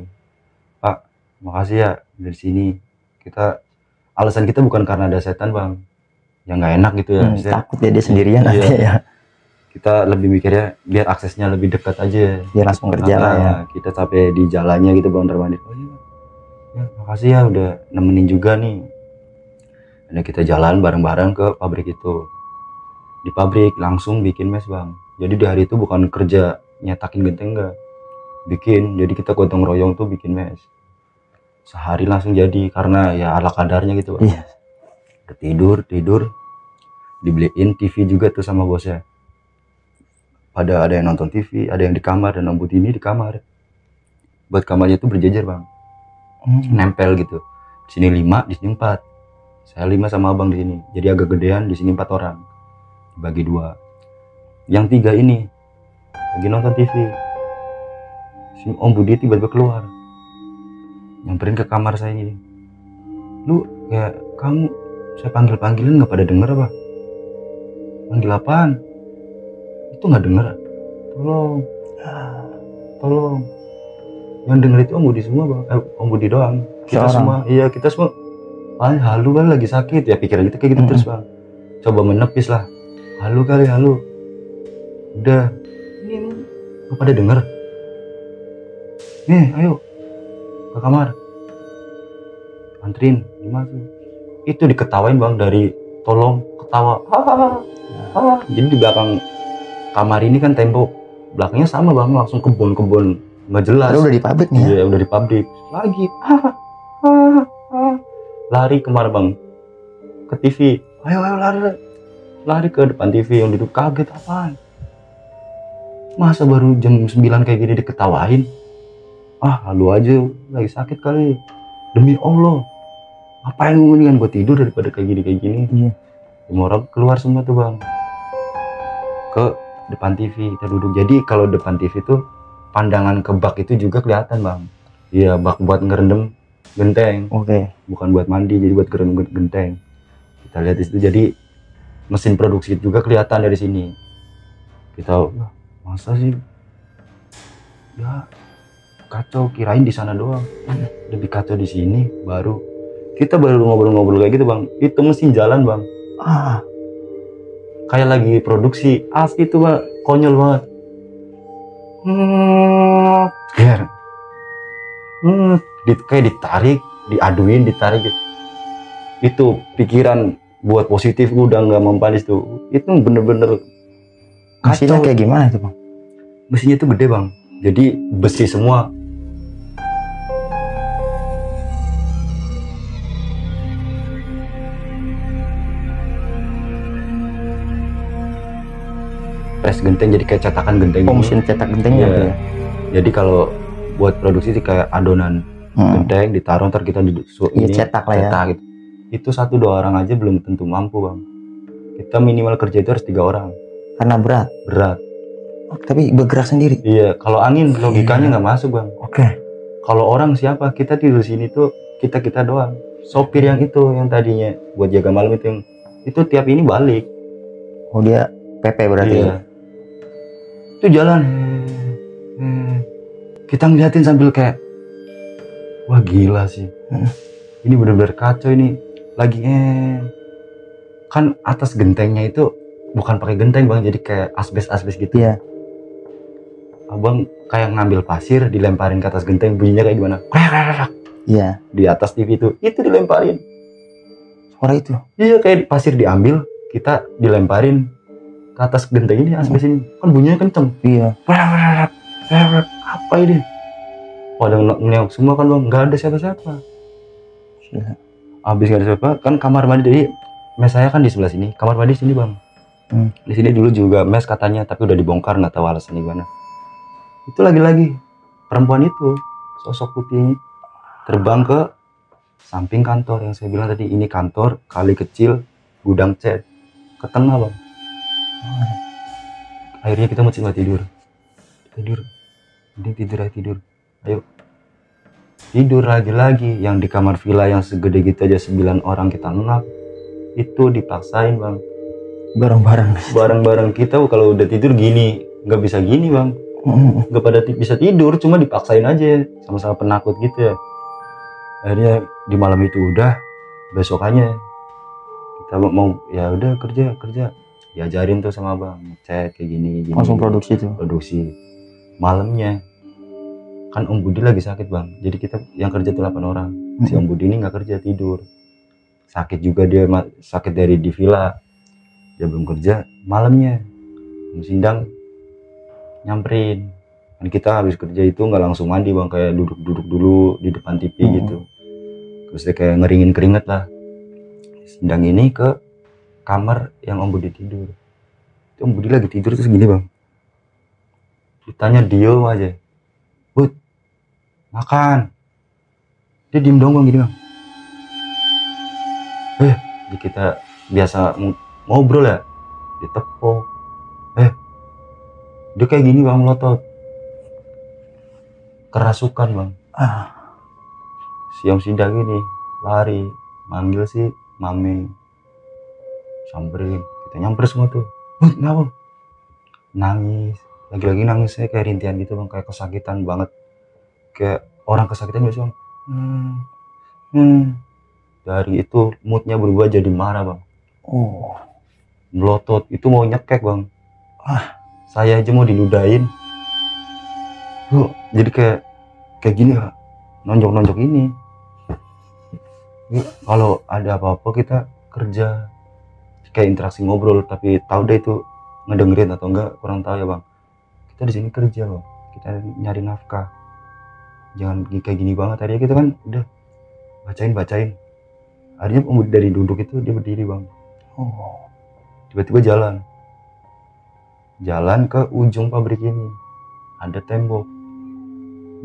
Pak, makasih ya dari sini. Alasan kita bukan karena ada setan bang, yang nggak enak gitu ya. Takut ya dia sendirian nanti ya. Kita lebih mikirnya biar aksesnya lebih dekat aja, biar langsung kerja lah ya. Kita capek di jalannya gitu bang, termandi. Oh iya, ya makasih ya udah nemenin juga nih. Dan kita jalan bareng-bareng ke pabrik itu. Di pabrik langsung bikin mes bang. Jadi di hari itu bukan kerja nyetakin genteng, enggak, bikin. Jadi kita gotong royong tuh bikin mes. Sehari langsung jadi, karena ya ala kadarnya gitu bang. Tidur dibeliin TV juga tuh sama bosnya. Ada yang nonton TV, ada yang di kamar, dan Om Budi ini di kamar. Buat kamarnya tuh berjejer bang, nempel gitu. Di sini 5, di sini 4. Saya 5 sama abang di sini. Jadi agak gedean, di sini 4 orang. Bagi 2. Yang 3 ini lagi nonton TV. Si Om Budi tiba-tiba keluar, nyamperin ke kamar saya ini. Lu kayak kamu, saya panggil-panggilin nggak pada denger apa? Panggil apaan? Itu nggak denger. Tolong. Yang denger itu Om Budi semua bang. Om Budi doang. Kita semua, iya kita semua. Halu kan lagi sakit ya, pikiran kita kayak gitu terus bang. Coba menepis lah. Halu. Udah. Ini lu pada denger? Nih, ayo ke kamar. Antrin, gimana tuh? Itu diketawain bang dari tolong ketawa. Jadi di belakang kamar ini kan tembok belakangnya sama bang, langsung kebun nggak jelas. Udah di pabrik nih ya? Iya, udah di pabrik. Lagi lari kemana bang? Ke TV. Ayo lari ke depan TV. Yang duduk kaget, apaan? Masa baru jam 9 kayak gini diketawain? Lu aja lagi sakit kali. Demi Allah, apain mendingan gue tidur daripada kayak gini. Iya. Semua orang keluar semua tuh bang, ke depan TV kita duduk. Jadi kalau depan TV tuh pandangan ke bak itu juga kelihatan bang. Iya, bak buat ngerendam genteng. Bukan buat mandi, jadi buat ngerendam genteng. Kita lihat itu, jadi mesin produksi juga kelihatan dari sini. Kita, masa sih? Ya kacau, kirain di sana doang. Lebih kacau di sini. Kita baru ngobrol-ngobrol kayak gitu bang. Itu mesin jalan bang. Kayak lagi produksi. Asli itu bang, konyol banget. Kayak ditarik, diaduin, ditarik. Itu pikiran buat positif udah nggak mempan itu. Itu bener-bener mesinnya kayak gimana itu bang? Mesinnya itu gede bang, jadi besi semua. Press genteng, jadi kayak cetakan genteng. Mesin cetak gentengnya ya. Jadi kalau buat produksi sih kayak adonan genteng ditaruh, ntar kita cetak lah ya. Gitu. Itu 1-2 orang aja belum tentu mampu bang. Kita minimal kerja itu harus 3 orang. Karena berat. Tapi bergerak sendiri. Iya, kalau angin logikanya nggak masuk bang. Kalau orang siapa? Kita tidur sini tuh kita doang. Sopir yang itu yang tadinya buat jaga malam itu tiap ini balik. Dia PP berarti. Iya. Itu jalan. Kita ngeliatin sambil kayak, wah gila sih. Ini bener-bener kacau ini. Lagi kan atas gentengnya itu bukan pakai genteng bang, jadi kayak asbes gitu. Iya. Abang kayak ngambil pasir dilemparin ke atas genteng, bunyinya kayak gimana? Iya. Di atas TV itu dilemparin. Suara itu? Iya, kayak pasir diambil, kita dilemparin ke atas genteng ini, asbes ini. Kan bunyinya kenceng. Iya. Apa ini? Pada ngenyok semua kan bang, nggak ada siapa-siapa. Abis nggak ada siapa, kan kamar mandi, jadi mes saya kan di sebelah sini, kamar mandi sini bang. Di sini dulu juga mes katanya, tapi udah dibongkar, nggak tahu alasannya gimana. Itu lagi-lagi perempuan itu, sosok putih terbang ke samping kantor yang saya bilang tadi. Ini kantor kali kecil gudang cat, ke tengah bang. Akhirnya kita mesti tidur. Mending tidur. Ayo tidur lagi. Yang di kamar villa yang segede gitu aja 9 orang kita ngap. Itu dipaksain bang. Barang-barang kita kalau udah tidur gini, nggak bisa gini bang. Nggak pada bisa tidur, cuma dipaksain aja, sama-sama penakut gitu ya. Akhirnya di malam itu udah, besokannya kita mau ya udah kerja, diajarin tuh sama bang, cek kayak gini. Langsung produksi. Malamnya kan Om Budi lagi sakit bang, jadi kita yang kerja tuh 8 orang. Si Om Budi ini nggak kerja, tidur. Sakit juga dia, sakit dari di villa, dia belum kerja. Malamnya sidang nyamperin, kan kita habis kerja itu nggak langsung mandi bang, kayak duduk dulu di depan TV gitu. Terus dia kayak ngeringin keringet lah. Sidang ini ke kamar yang Om Budi tidur. Itu Om Budi lagi tidur terus gini bang, ditanya diem aja, Bud makan, dia diem dong bang gini bang. Kita biasa ngobrol ya, ditepok, dia kayak gini bang, melotot, kerasukan bang. Siang sidak gini, lari, manggil si mami, samperin, kita nyamper semua tuh. Kenapa? Nangis, lagi-lagi nangisnya kayak rintihan gitu bang, kayak kesakitan banget, kayak orang kesakitan biasa bang. Dari itu moodnya berubah jadi marah bang. Melotot, itu mau nyekek bang. Saya aja mau diludahin. Jadi kayak gini ya, nonjok ini. Kalau ada apa-apa kita kerja, kayak interaksi ngobrol, tapi tahu deh itu ngedengerin atau enggak kurang tahu ya bang. Kita di sini kerja bang, kita nyari nafkah, jangan kayak gini banget. Tadi kita kan udah bacain. Akhirnya dari duduk itu dia berdiri bang. Tiba-tiba jalan ke ujung pabrik ini, ada tembok,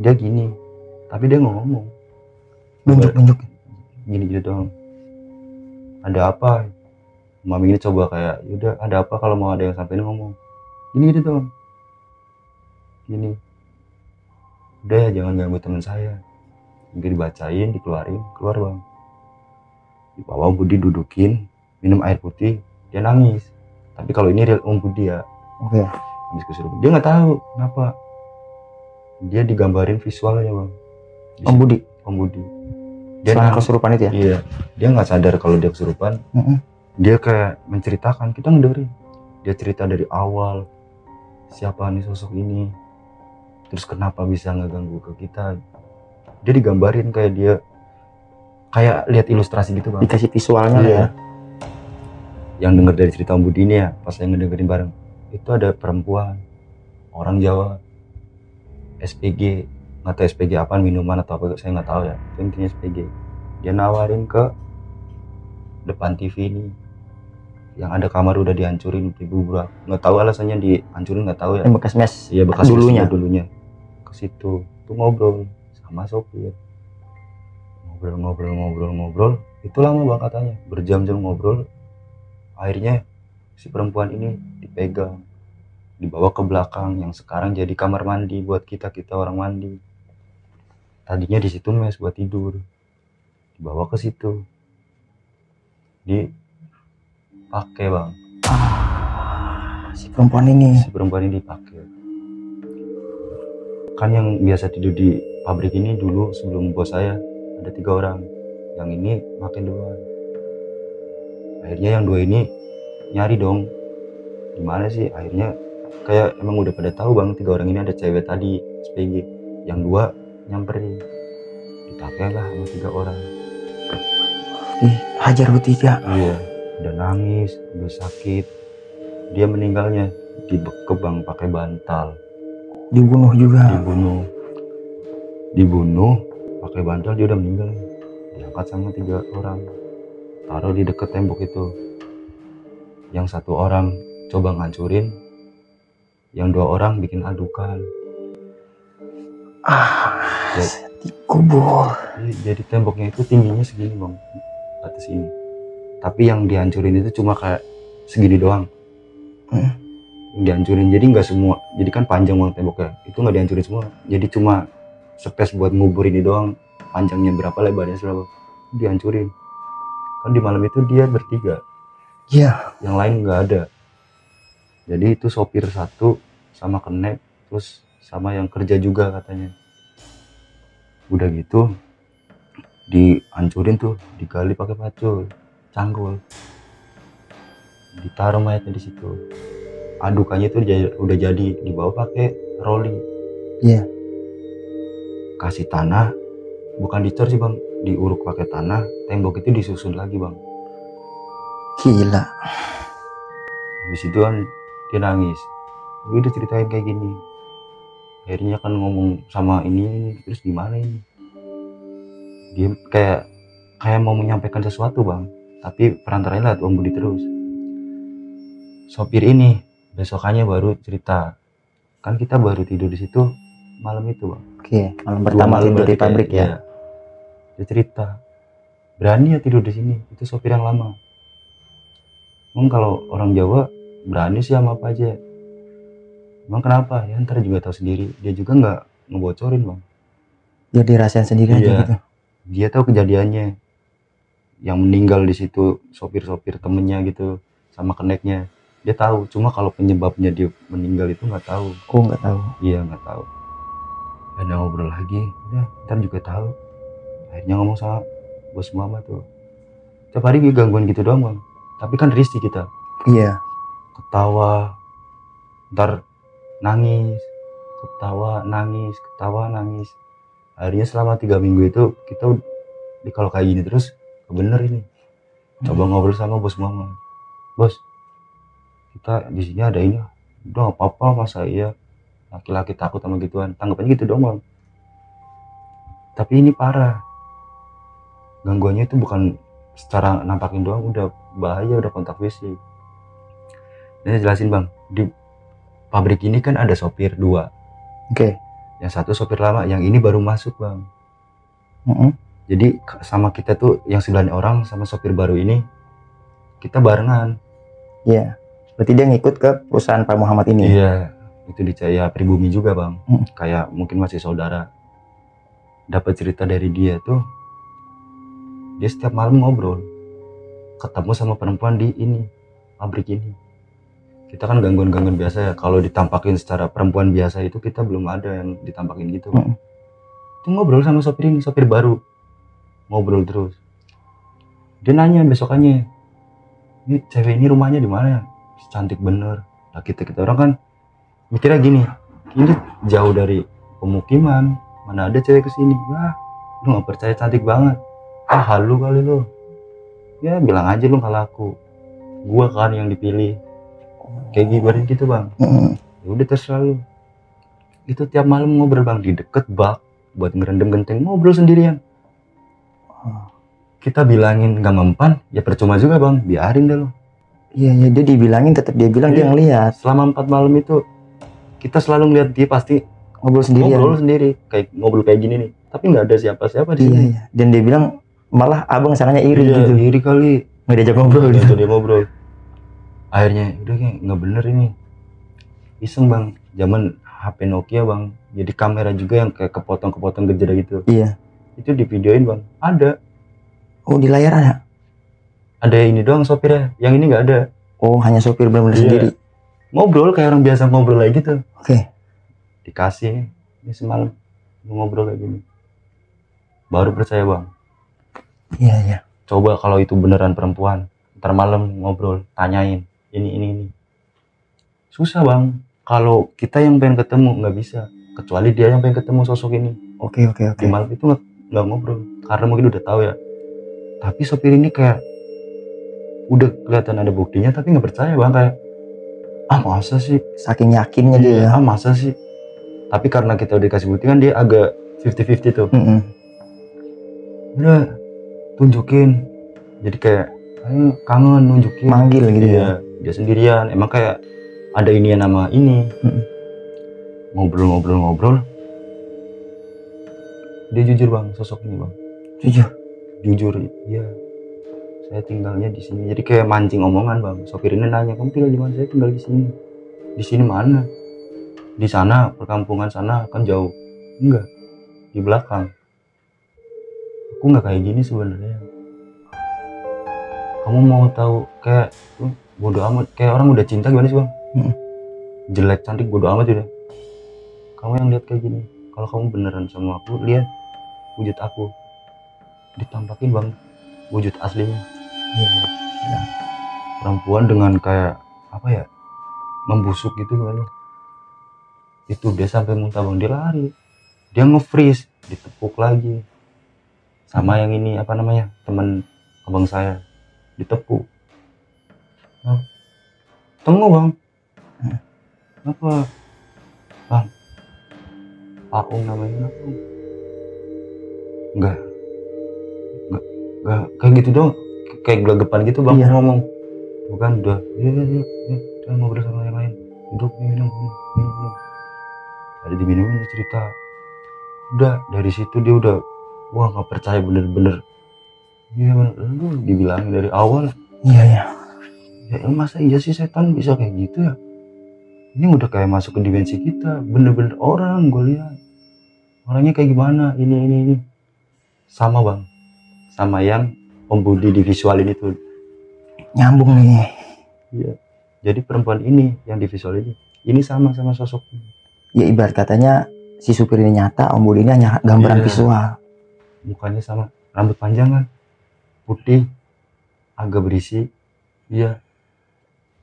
dia gini, tapi dia nggak ngomong, nunjuk gini gitu doang. Ada apa? Mami ini coba kayak, yaudah ada apa, kalau mau ada yang sampein ngomong. Gini gitu doang. Gini. Udah ya, jangan ganggu teman saya. Mungkin dibacain, dikeluarin, keluar bang. Di bawah Budi dudukin, minum air putih, dia nangis. Tapi kalau ini real Om Budi ya. Habis kesurupan. Dia nggak tahu kenapa. Dia digambarin visualnya bang. Om Budi. Dia kesurupan itu ya? Iya. Dia nggak sadar kalau dia kesurupan. Dia kayak menceritakan, kita ngedengerin. Dia cerita dari awal, siapa nih sosok ini, terus kenapa bisa ngeganggu ke kita. Dia digambarin kayak dia kayak lihat ilustrasi gitu bang. Dikasih visualnya ya. Yang denger dari cerita Om Budi ini ya, pas saya ngedengerin bareng, itu ada perempuan, orang Jawa, SPG, nggak tahu SPG apaan, minuman atau apa, saya nggak tahu ya. Itu intinya SPG. Dia nawarin ke depan TV ini, yang ada kamar udah dihancurin, nggak tahu alasannya dihancurin, nggak tahu ya. Bekas mes. Iya, bekas dulunya. Ke situ, tuh ngobrol sama sopir, ngobrol. Itu lama bang katanya, berjam-jam ngobrol. Akhirnya si perempuan ini dipegang, dibawa ke belakang yang sekarang jadi kamar mandi buat kita orang mandi. Tadinya di situ mes buat tidur, dibawa ke situ, dipakai bang. Si perempuan ini dipakai. Kan yang biasa tidur di pabrik ini dulu sebelum bos saya ada 3 orang, yang ini makin duluan. Akhirnya yang 2 ini nyari dong, gimana sih. Akhirnya kayak emang udah pada tahu bang, 3 orang ini ada cewek tadi SPG, yang 2 nyamperin, dipakai lah sama 3 orang. Hajar bertiga. Iya, udah nangis, udah sakit. Dia meninggalnya dibekep bang, pakai bantal. Dibunuh juga. Dibunuh pakai bantal, dia udah meninggal. Diangkat sama 3 orang, taruh di dekat tembok itu. Yang 1 orang coba ngancurin, yang 2 orang bikin adukan. Dikubur. Jadi temboknya itu tingginya segini bang, atas ini. Tapi yang dihancurin itu cuma kayak segini doang. Dihancurin, jadi nggak semua. Jadi kan panjang banget temboknya, itu nggak dihancurin semua. Jadi cuma space buat ngubur ini doang. Panjangnya berapa, lebarnya berapa, dihancurin. Kan di malam itu dia bertiga. Iya. Yang lain nggak ada. Jadi itu sopir 1 sama kenek, terus sama yang kerja juga katanya. Udah gitu dihancurin tuh, digali pakai pacul, cangkul, ditaruh mayatnya di situ. Adukannya itu udah jadi, dibawa pakai rolling. Iya. Kasih tanah, bukan dicor sih bang, diuruk pakai tanah. Tembok itu disusun lagi bang. Gila. Habis itu kan dia nangis, gue udah ceritain kayak gini. Akhirnya kan ngomong sama ini, terus gimana ini, dia kayak mau menyampaikan sesuatu bang, tapi perantaranya lah Om Budi terus. sopir ini besokannya baru cerita, kan kita baru tidur di situ malam itu bang. Oke, malam pertama tidur di pabrik ya. Iya. Dia cerita, berani ya tidur di sini, itu sopir yang lama. Emang kalau orang Jawa berani sih sama apa aja. Emang kenapa? Ya ntar juga tahu sendiri. Dia juga nggak ngebocorin bang. Dia dirasain sendiri aja gitu. Dia tahu kejadiannya. Yang meninggal di situ sopir-sopir temennya gitu sama keneknya. Dia tahu. Cuma kalau penyebabnya dia meninggal itu nggak tahu. Oh nggak tahu. Iya nggak tahu. Ada ngobrol lagi. Udah ntar juga tahu. Akhirnya ngomong sama bos mama tuh. Tiap hari gue gangguan gitu doang bang. Tapi kan risih kita. Iya. Ketawa, ntar nangis, ketawa, nangis, ketawa, nangis. Akhirnya selama 3 minggu itu kita kalau kayak gini terus, bener ini. Coba ngobrol sama bos mama. Bos, kita di sini ada ini. Udah gak apa-apa masa iya laki-laki takut sama gituan. Tanggapannya gitu doang bang. Tapi ini parah. Gangguannya itu bukan secara nampakin doang, udah bahaya, udah kontak fisik. Ini jelasin bang, di pabrik ini kan ada sopir 2. Oke. Yang satu sopir lama, yang ini baru masuk bang. Jadi sama kita tuh yang 9 orang sama sopir baru ini kita barengan. Iya. Berarti dia ngikut ke perusahaan Pak Muhammad ini. Iya, itu di Cahaya Pribumi juga bang. Kayak mungkin masih saudara. Dapat cerita dari dia tuh, dia setiap malam ngobrol, ketemu sama perempuan di ini pabrik ini. Kita kan gangguan-gangguan biasa ya, kalau ditampakin secara perempuan biasa itu kita belum ada yang ditampakin gitu. Itu ngobrol sama sopir ini, sopir baru, ngobrol terus. Dia nanya besokannya, ini cewek ini rumahnya di mana ya? Cantik bener. Nah kita orang kan mikirnya gini, ini jauh dari pemukiman, mana ada cewek kesini. Wah, lu nggak percaya, cantik banget. Ah halu kali lu. Ya bilang aja lu kalau aku, gua kan yang dipilih. Kayak gitu bang. Ya udah terserah lu. Itu tiap malam ngobrol bang, di deket bak buat ngerendam genteng, ngobrol sendirian. Kita bilangin gak mempan, ya percuma juga bang, biarin deh lu. Iya, dia dibilangin tetap dia bilang dia ngeliat. Selama 4 malam itu kita selalu ngeliat dia pasti ngobrol sendirian. Ngobrol sendiri, kayak ngobrol kayak gini nih. Tapi nggak ada siapa-siapa di sini. Iya. Dan dia bilang malah abang sananya iri gitu. Iri kali. Nggak diajak ngobrol gitu. Dia ngobrol. Akhirnya udah kayak nggak bener ini. Iseng bang, zaman HP Nokia bang. Jadi kamera juga yang kayak kepotong-kepotong gejada gitu. Iya. Itu di videoin bang. Ada. Oh di layar ada? Ada ini doang sopirnya. Yang ini nggak ada. Oh hanya sopir benar-benar sendiri. Ngobrol kayak orang biasa ngobrol kayak gitu. Oke. Dikasih ini semalam ngobrol kayak gini. Baru percaya bang. Iya. Coba kalau itu beneran perempuan, ntar malam ngobrol, tanyain ini. Susah bang. Kalau kita yang pengen ketemu nggak bisa, kecuali dia yang pengen ketemu sosok ini. Oke. Di malam itu nggak ngobrol, karena mungkin udah tahu ya. Tapi sopir ini kayak udah kelihatan ada buktinya, tapi nggak percaya bang, kayak masa sih, saking yakinnya dia ya. Masa sih. Tapi karena kita udah dikasih bukti kan dia agak 50-50 tuh. Udah tunjukin, jadi kayak kangen nunjukin, manggil gitu ya. Dia sendirian, emang kayak ada ini nama ini. Ngobrol. Dia jujur bang, sosok ini bang. Jujur, iya. Saya tinggalnya di sini. Jadi kayak mancing omongan bang. Sopir ini nanya, kamu tinggal di mana? Saya tinggal di sini. Di sini mana? Di sana, perkampungan sana kan jauh. Enggak, di belakang. Aku nggak kayak gini sebenarnya. Kamu mau tahu kayak bodo amat, kayak orang udah cinta gimana sih bang? Jelek cantik bodo amat udah. Kamu yang lihat kayak gini. Kalau kamu beneran sama aku, lihat wujud aku. Ditampakin bang, wujud aslinya. Perempuan dengan kayak apa ya, membusuk gitu kan. Itu dia sampai muntah bang, dia lari, dia nge-freeze, ditepuk lagi sama yang ini apa namanya, teman abang saya, ditepuk. Tunggu bang, apa bang, Paung namanya, enggak kayak gitu dong, kayak gelegepan gitu bang. Ngomong bukan, udah ya Dia ngobrol sama yang lain, duduk minum. Ada diminumin cerita. Udah dari situ dia udah wah nggak percaya bener-bener. Iya bener, lu dibilangin dari awal. Iya ya. Ya masa iya sih setan bisa kayak gitu ya? Ini udah kayak masuk ke dimensi kita, bener-bener orang gue lihat. Orangnya kayak gimana? Ini. Sama bang, sama yang Om Budi di visualin itu. Nyambung nih. Iya. Jadi perempuan ini yang di visual ini sama sosoknya. Ya ibarat katanya si supir ini nyata, Om Budi ini hanya gambaran visual. Mukanya sama, rambut panjang kan, putih, agak berisi. Iya.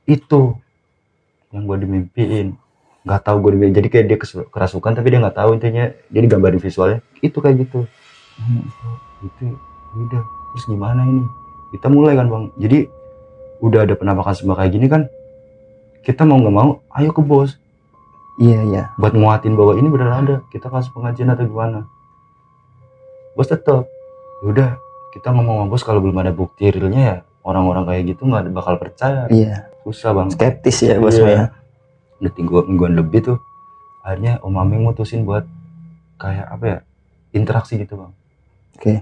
Itu yang gue dimimpiin. Nggak tahu gue dimimpiin. Jadi kayak dia kerasukan tapi dia nggak tahu intinya. Dia digambarin visualnya. Itu kayak gitu. Itu udah. Terus gimana ini? Kita mulai kan bang. Jadi udah ada penampakan semua kayak gini kan. Kita mau nggak mau, ayo ke bos. Iya. Buat nguatin bahwa ini benar ada. Kita kasih pengajian atau gimana? Bos tetap. Udah. Kita ngomong sama bos kalau belum ada bukti realnya ya. Orang-orang kayak gitu nggak bakal percaya. Iya. Susah bang. Skeptis ya bos ya. Udah mingguan lebih tuh. Akhirnya Om Aming mutusin buat kayak apa ya? Interaksi gitu bang. Oke.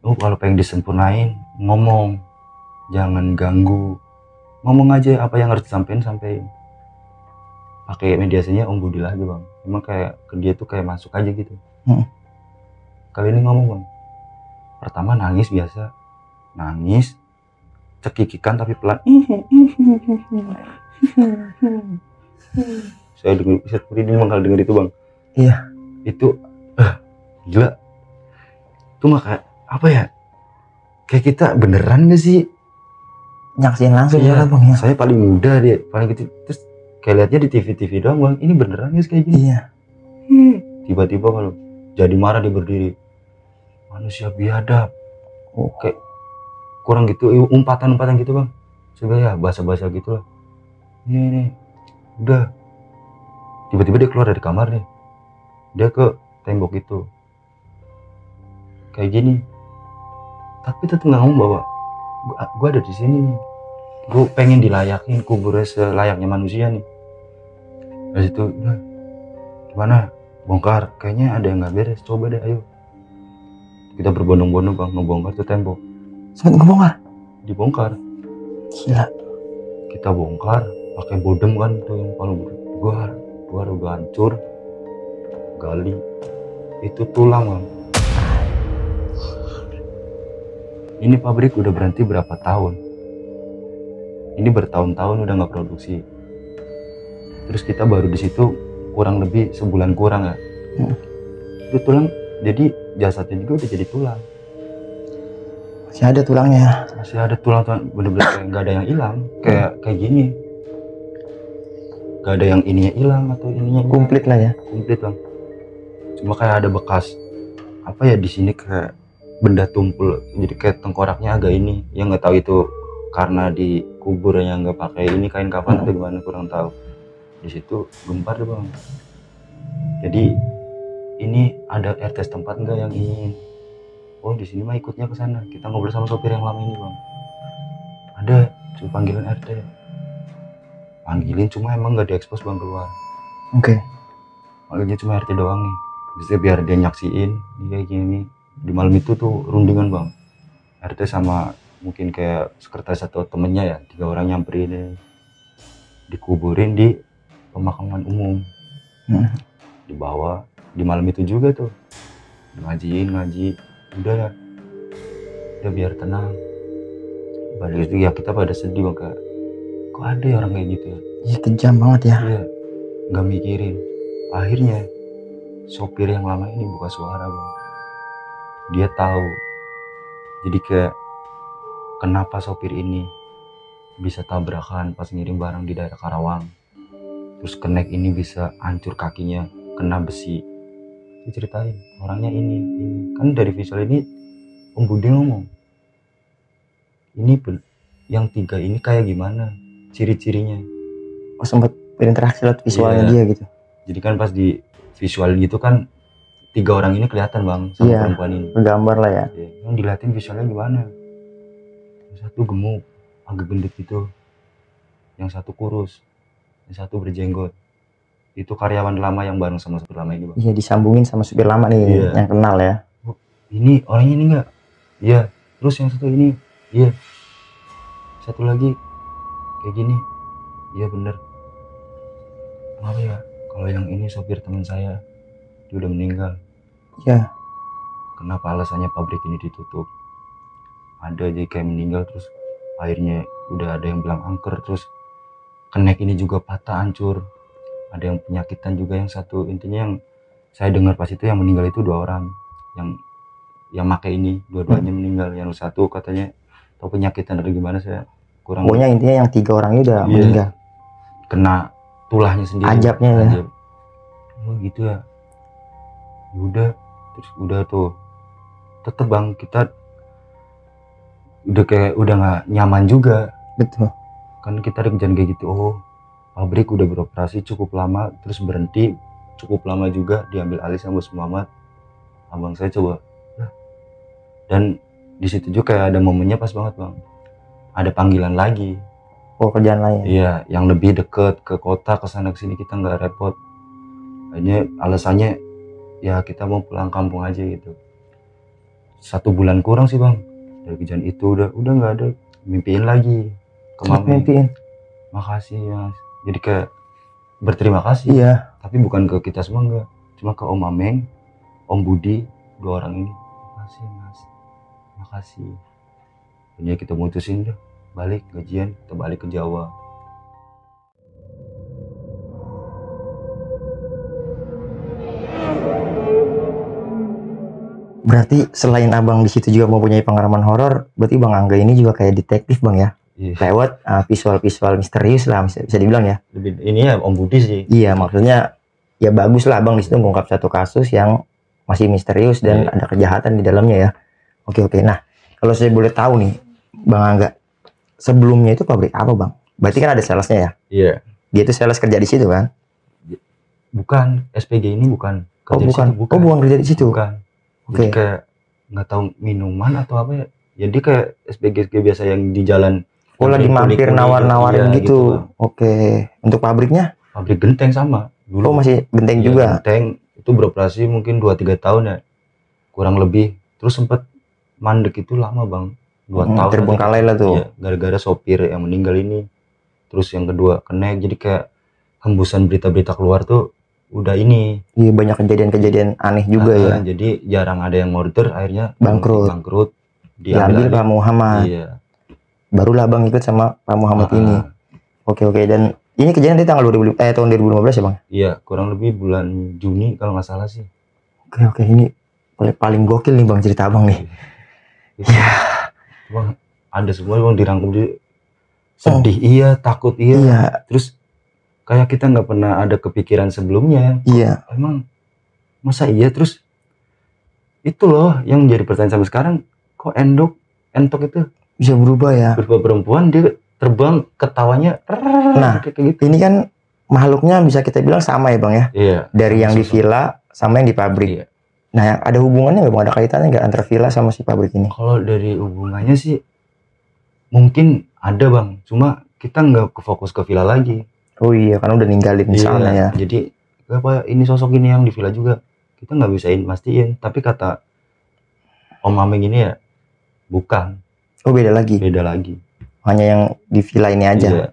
Kalau pengen disempurnain ngomong. Jangan ganggu. Ngomong aja apa yang harus disampaikan. Pakai mediasinya Om Budi lagi bang. Emang kayak ke dia tuh kayak masuk aja gitu. Kali ini ngomong bang. Pertama nangis biasa. Nangis. Cekikikan tapi pelan. Saya bakal denger itu bang. Iya. Itu gila. Itu mah kayak apa ya? Kayak kita beneran gak sih? Nyaksiin langsung ya bang ya. Saya paling muda dia, paling kecil. Terus kayak liatnya di TV doang bang. Ini beneran guys kayak gini. Iya. Tiba-tiba kalau jadi marah dia berdiri. Manusia biadab. Kayak kurang gitu, umpatan gitu bang. Sebenarnya bahasa gitu lah. Ini udah. Tiba-tiba dia keluar dari kamar nih. Dia ke tembok itu. Kayak gini. Tapi tetap nggak ngomong bahwa gue ada di sini nih. Gue pengen dilayakin kuburnya selayaknya manusia nih. Dari situ, udah. Gimana? Bongkar. Kayaknya ada yang nggak beres. Coba deh, ayo. Kita berbondong-bondong bang, ngebongkar tuh tembok. Sempet ngebongkar? Dibongkar. Gila. Kita bongkar, pakai bodem kan tuh yang paling luar udah hancur. Gali. Itu tulang bang. Ini pabrik udah berhenti berapa tahun? Ini bertahun-tahun udah nggak produksi. Terus kita baru di situ kurang lebih sebulan kurang ya. Itu tulang, jadi jasadnya juga udah jadi tulang. Masih ada tulangnya. Masih ada tulang bener-bener kayak nggak ada yang hilang. Kayak gini. Nggak ada yang ininya hilang atau ininya. Komplit lah ya. Komplit bang. Cuma kayak ada bekas apa ya di sini kayak benda tumpul, jadi kayak tengkoraknya agak ini. Yang nggak tahu itu karena di kuburnya nggak pakai ini kain kafan atau gimana, kurang tahu. Di situ gempar deh bang. Jadi ini ada RT setempat nggak yang ingin? Oh di sini mah ikutnya ke sana. Kita ngobrol sama sopir yang lama ini bang. Ada, cuma panggilan RT. Panggilin cuma emang nggak diekspos bang keluar. Oke. Makanya cuma RT doang nih. Bisa biar dia nyaksiin kayak gini. Di malam itu tuh rundingan bang. RT sama mungkin kayak sekretaris atau temennya ya, 3 orang nyamperin deh. Dikuburin di pemakaman umum. Dibawa di malam itu juga tuh. Ngaji. Udah biar tenang. Balik itu ya kita pada sedih bang, kayak kok ada ya orang kayak gitu ya. Iya kejam banget ya. Iya, nggak mikirin. Akhirnya sopir yang lama ini buka suara bang. Dia tahu. Jadi kayak kenapa sopir ini bisa tabrakan pas ngirim barang di daerah Karawang. Terus kenek ini bisa hancur kakinya, kena besi. Diceritain orangnya ini. Kan dari visual ini Om Budi ngomong. Ini yang 3 ini kayak gimana? Ciri-cirinya. Oh sempat berinteraksi lewat visualnya dia gitu. Jadi kan pas di visual gitu kan 3 orang ini kelihatan bang sama perempuan ini. Bergambar lah ya. Yang dilihatin visualnya gimana? Satu gemuk, agak gendut gitu. yang satu kurus, yang satu berjenggot. Itu karyawan lama yang bareng sama supir lama ini, Bang. Iya, disambungin sama supir lama nih, yang kenal ya. Oh, ini orangnya ini enggak? Iya. Terus yang satu ini, iya. Satu lagi kayak gini. Iya bener. Kenapa ya? Kalau yang ini sopir teman saya, dia udah meninggal. Iya. Kenapa alasannya pabrik ini ditutup? Ada aja kayak meninggal, terus akhirnya udah ada yang bilang angker, terus kenek ini juga patah, hancur. Ada yang penyakitan juga yang satu. Intinya yang saya dengar pas itu yang meninggal itu 2 orang yang pakai ini, dua-duanya meninggal. Yang satu katanya tau penyakitan atau gimana, saya kurang. Pokoknya intinya yang 3 orang ini udah meninggal. Kena tulahnya sendiri. Ajabnya ya. Oh gitu ya. Udah, terus udah tuh. Tetep Bang, kita udah nggak nyaman juga. Betul. Kan kita ada kejadian kayak gitu. Oh, pabrik udah beroperasi cukup lama, terus berhenti cukup lama juga, diambil alih sama Bos Muhammad. Abang saya coba, dan di situ juga kayak ada momennya pas banget Bang. Ada panggilan lagi. Oh, kerjaan lain. Iya, yang lebih deket ke kota, ke sana ke sini, kita nggak repot. Akhirnya alasannya ya kita mau pulang kampung aja gitu. 1 bulan kurang sih Bang dari kejadian itu, udah nggak ada. Mimpiin lagi ke Mami. Mimpiin. Makasih Mas. Jadi kayak berterima kasih. Iya. Tapi bukan ke kita semua, enggak. Cuma ke Om Ameng, Om Budi, 2 orang ini. Makasih Mas. Makasih. Akhirnya kita mutusin deh balik gajian, kita balik ke Jawa. Berarti selain abang di situ juga mempunyai pengalaman horor, berarti Bang Angga ini juga kayak detektif Bang ya? Iya. Lewat visual misterius lah, bisa dibilang ya. Lebih ini ya Om Budi sih. Iya, maksudnya ya bagus lah Bang di situ mengungkap satu kasus yang masih misterius dan ada kejahatan di dalamnya ya. Oke. Nah, kalau saya boleh tahu nih, Bang Angga, sebelumnya itu pabrik apa Bang? Berarti kan ada salesnya ya? Iya. Dia itu sales kerja di situ kan? Bukan, SPG ini bukan. Kerja bukan. Di situ, bukan. Oh, bukan kerja di situ. Bukan. Jadi kayak nggak tahu minuman atau apa ya. Jadi kayak SPG biasa yang di jalan. Oh, lagi mampir nawar-nawarin gitu. Oke. Untuk pabriknya? Pabrik genteng sama. Dulu. Oh, masih genteng juga. Genteng itu beroperasi mungkin 2-3 tahun ya. Kurang lebih. Terus sempat mandek itu lama Bang. 2 tahun. Terbengkalai lah tuh. Iya, gara-gara sopir yang meninggal ini. Terus yang kedua kenek. Jadi kayak hembusan berita-berita keluar tuh udah ini. Iya, banyak kejadian-kejadian aneh juga ya. Jadi jarang ada yang order, akhirnya bangkrut. Diambil Pak Muhammad. Iya. Barulah Bang ikut sama Pak Muhammad ini. Oke. Dan ini kejadian di tanggal tahun 2015 ya Bang? Iya, kurang lebih bulan Juni kalau nggak salah sih. Oke. Ini paling gokil nih Bang cerita Abang nih. Iya. Bang, ada semua Bang dirangkum di sedih iya, takut iya. Terus kayak kita nggak pernah ada kepikiran sebelumnya. Iya. Emang masa iya, terus itu loh yang jadi pertanyaan sampai sekarang, kok entok itu bisa berubah ya? Berubah perempuan, dia terbang ketawanya. Nah, kayak gitu. Ini kan makhluknya bisa kita bilang sama ya Bang ya? Iya. Dari yang di villa sama yang di pabrik. Iya. Nah, ada hubungannya nggak Bang? Ada kaitannya nggak antara villa sama si pabrik ini? Kalau dari hubungannya sih mungkin ada Bang, cuma kita nggak fokus ke villa lagi. Oh iya, kan udah ninggalin di sana ya. Jadi apa ini sosok ini yang di villa juga kita nggak bisain mastiin. Tapi kata Om Ameng ini ya bukan. Oh beda lagi. Hanya yang di villa ini aja. Iya.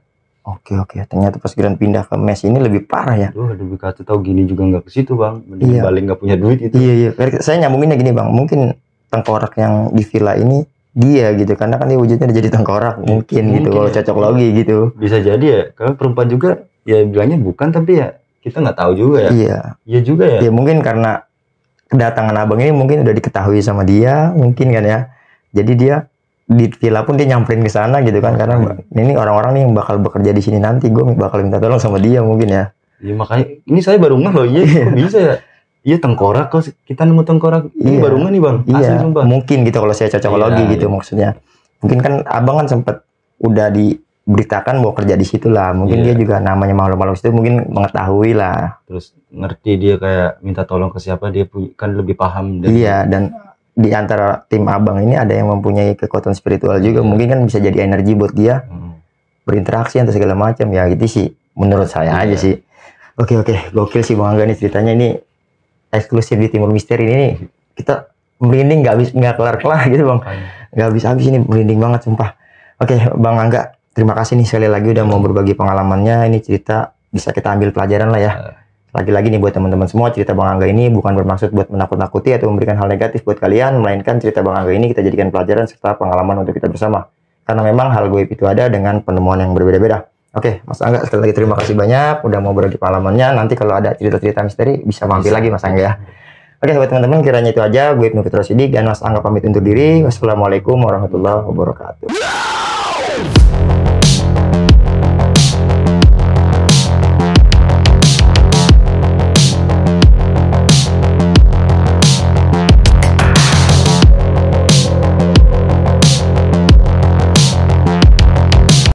Oke. Ternyata pas Grand pindah ke mes ini lebih parah ya. Lebih kacau, tahu gini juga nggak ke situ Bang. Mending balik nggak punya duit itu. Iya. Saya nyambunginnya gini Bang. Mungkin tengkorak yang di villa ini dia gitu, karena kan dia wujudnya jadi tengkorak mungkin gitu, kalau cocok logi gitu. Bisa jadi ya, karena perempuan juga ya bilangnya bukan, tapi ya kita nggak tahu juga ya. Iya juga ya. Ya mungkin karena kedatangan abang ini mungkin udah diketahui sama dia, mungkin kan ya. Jadi dia di villa pun dia nyamperin ke sana gitu kan, karena ini orang-orang nih yang bakal bekerja di sini nanti, gue bakal minta tolong sama dia mungkin ya. Iya makanya ini saya baru ngeh loh, kok bisa ya. Iya tengkorak, kok kita nemu tengkorak ini baru nggak nih Bang? Iya, mungkin gitu kalau saya cocokologi gitu maksudnya. Mungkin kan abang kan sempet udah diberitakan mau kerja di situ lah. Mungkin dia juga namanya makhluk-makhluk itu mungkin mengetahui lah. Terus ngerti dia kayak minta tolong ke siapa, dia kan lebih paham. Iya, dan di antara tim abang ini ada yang mempunyai kekuatan spiritual juga. Mungkin kan bisa jadi energi buat dia. berinteraksi atau segala macam ya gitu sih menurut saya aja sih. Oke, gokil sih Bang Angga nih ceritanya, ini eksklusif di Timur Misteri ini kita merinding nggak kelar gitu Bang, nggak habis ini, merinding banget sumpah. Oke Bang Angga, terima kasih nih sekali lagi udah mau berbagi pengalamannya. Ini cerita bisa kita ambil pelajaran lah ya. Lagi-lagi nih buat teman-teman semua, cerita Bang Angga ini bukan bermaksud buat menakut-nakuti atau memberikan hal negatif buat kalian, melainkan cerita Bang Angga ini kita jadikan pelajaran serta pengalaman untuk kita bersama. Karena memang hal goib itu ada dengan penemuan yang berbeda-beda. Oke, Mas Angga sekali lagi terima kasih banyak udah mau berbagi pengalamannya. Nanti kalau ada cerita-cerita misteri bisa mampir lagi Mas Angga ya. Oke, buat teman-teman kiranya itu aja. Gue Ibnu Fitrosidik dan Mas Angga pamit undur diri. Wassalamualaikum warahmatullahi wabarakatuh.